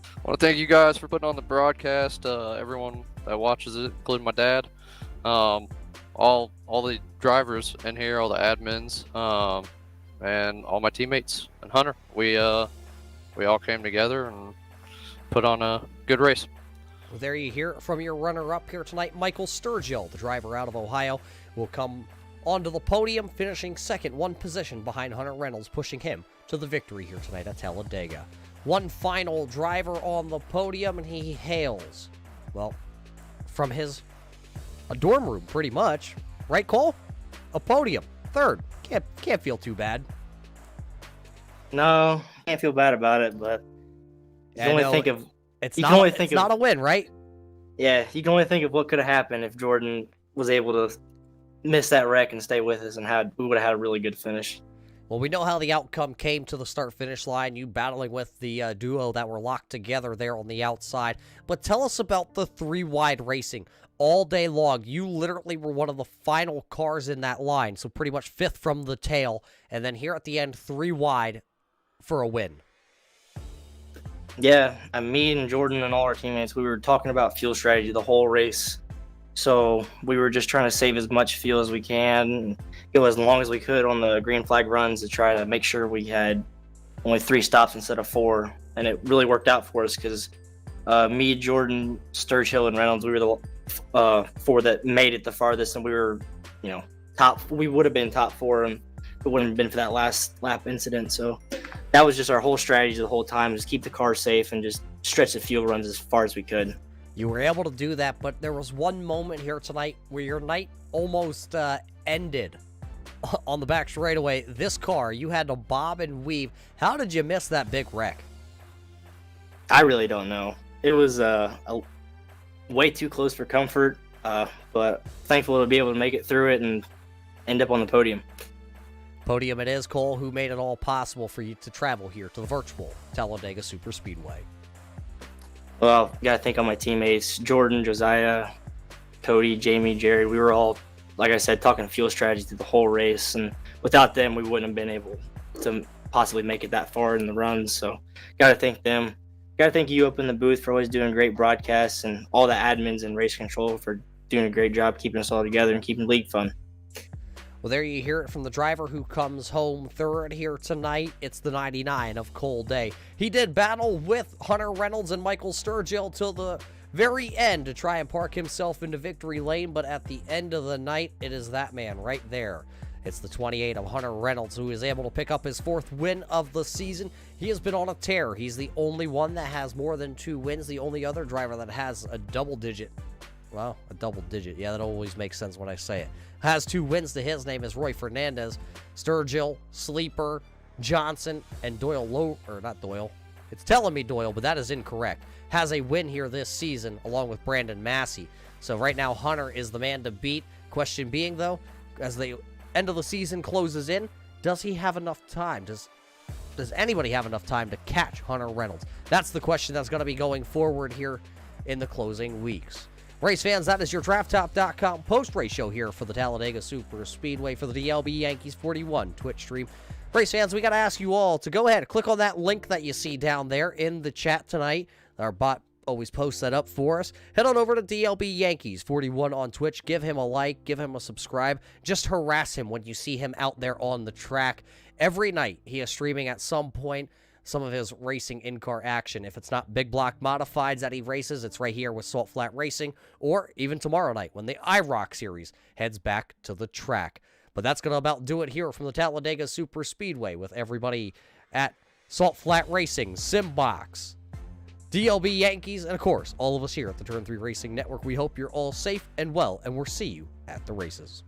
I want to thank you guys for putting on the broadcast, everyone that watches it, including my dad, all the drivers in here, all the admins, and all my teammates, and Hunter. We all came together and put on a good race. Well, there you hear it from your runner-up here tonight. Michael Sturgill, the driver out of Ohio, will come onto the podium, finishing second, 1 position behind Hunter Reynolds, pushing him to the victory here tonight at Talladega. One final driver on the podium, and he hails, well, from a dorm room, pretty much. Right, Cole? A podium. Third. Can't feel too bad. No, can't feel bad about it, but you can only think of... It's not a win, right? Yeah, you can only think of what could have happened if Jordan was able to miss that wreck and stay with us, and we would have had a really good finish. Well, we know how the outcome came to the start-finish line, you battling with the duo that were locked together there on the outside. But tell us about the 3-wide racing. All day long, you literally were one of the final cars in that line, so pretty much 5th from the tail, and then here at the end, 3 wide for a win. Yeah, me and Jordan and all our teammates, we were talking about fuel strategy the whole race. So we were just trying to save as much fuel as we can, and go as long as we could on the green flag runs to try to make sure we had only 3 stops instead of 4. And it really worked out for us, because me, Jordan, Sturgill, and Reynolds, we were the 4 that made it the farthest, and we were, top. We would have been top 4, and it wouldn't have been for that last lap incident. So that was just our whole strategy the whole time, just keep the car safe and just stretch the fuel runs as far as we could. You were able to do that, but there was one moment here tonight where your night almost ended on the back straightaway. This car, you had to bob and weave. How did you miss that big wreck? I really don't know. It was way too close for comfort, but thankful to be able to make it through it and end up on the podium. Podium it is, Cole, who made it all possible for you to travel here to the virtual Talladega Superspeedway. Well, got to thank all my teammates, Jordan, Josiah, Cody, Jamie, Jerry. We were all, like I said, talking fuel strategy through the whole race, and without them, we wouldn't have been able to possibly make it that far in the runs. So got to thank them. Got to thank you up in the booth for always doing great broadcasts, and all the admins and race control for doing a great job keeping us all together and keeping the league fun. Well, there you hear it from the driver who comes home third here tonight. It's the 99 of Cole Day. He did battle with Hunter Reynolds and Michael Sturgill till the very end to try and park himself into victory lane, but at the end of the night, it is that man right there. It's the 28 of Hunter Reynolds, who is able to pick up his 4th win of the season. He has been on a tear. He's the only one that has more than 2 wins, the only other driver that has a double digit. Well, a double digit. Yeah, that always makes sense when I say it. Has 2 wins to his name is Roy Fernandez. Sturgill, Sleeper, Johnson, and Doyle not Doyle. It's telling me Doyle, but that is incorrect. Has a win here this season, along with Brandon Massey. So right now, Hunter is the man to beat. Question being, though, as the end of the season closes in, does he have enough time? Does does anybody have enough time to catch Hunter Reynolds? That's the question that's going to be going forward here in the closing weeks. Race fans, that is your DraftTop.com post-race show here for the Talladega Super Speedway for the DLBYANKES41 Twitch stream. Race fans, we got to ask you all to go ahead, click on that link that you see down there in the chat tonight. Our bot always posts that up for us. Head on over to DLBYANKES41 on Twitch. Give him a like, give him a subscribe. Just harass him when you see him out there on the track. Every night, he is streaming at some point some of his racing in-car action. If it's not big block modifieds that he races, it's right here with Salt Flat Racing, or even tomorrow night when the IROC series heads back to the track. But that's going to about do it here from the Talladega Super Speedway with everybody at Salt Flat Racing, SimBox, DLB Yankees, and of course, all of us here at the Turn 3 Racing Network. We hope you're all safe and well, and we'll see you at the races.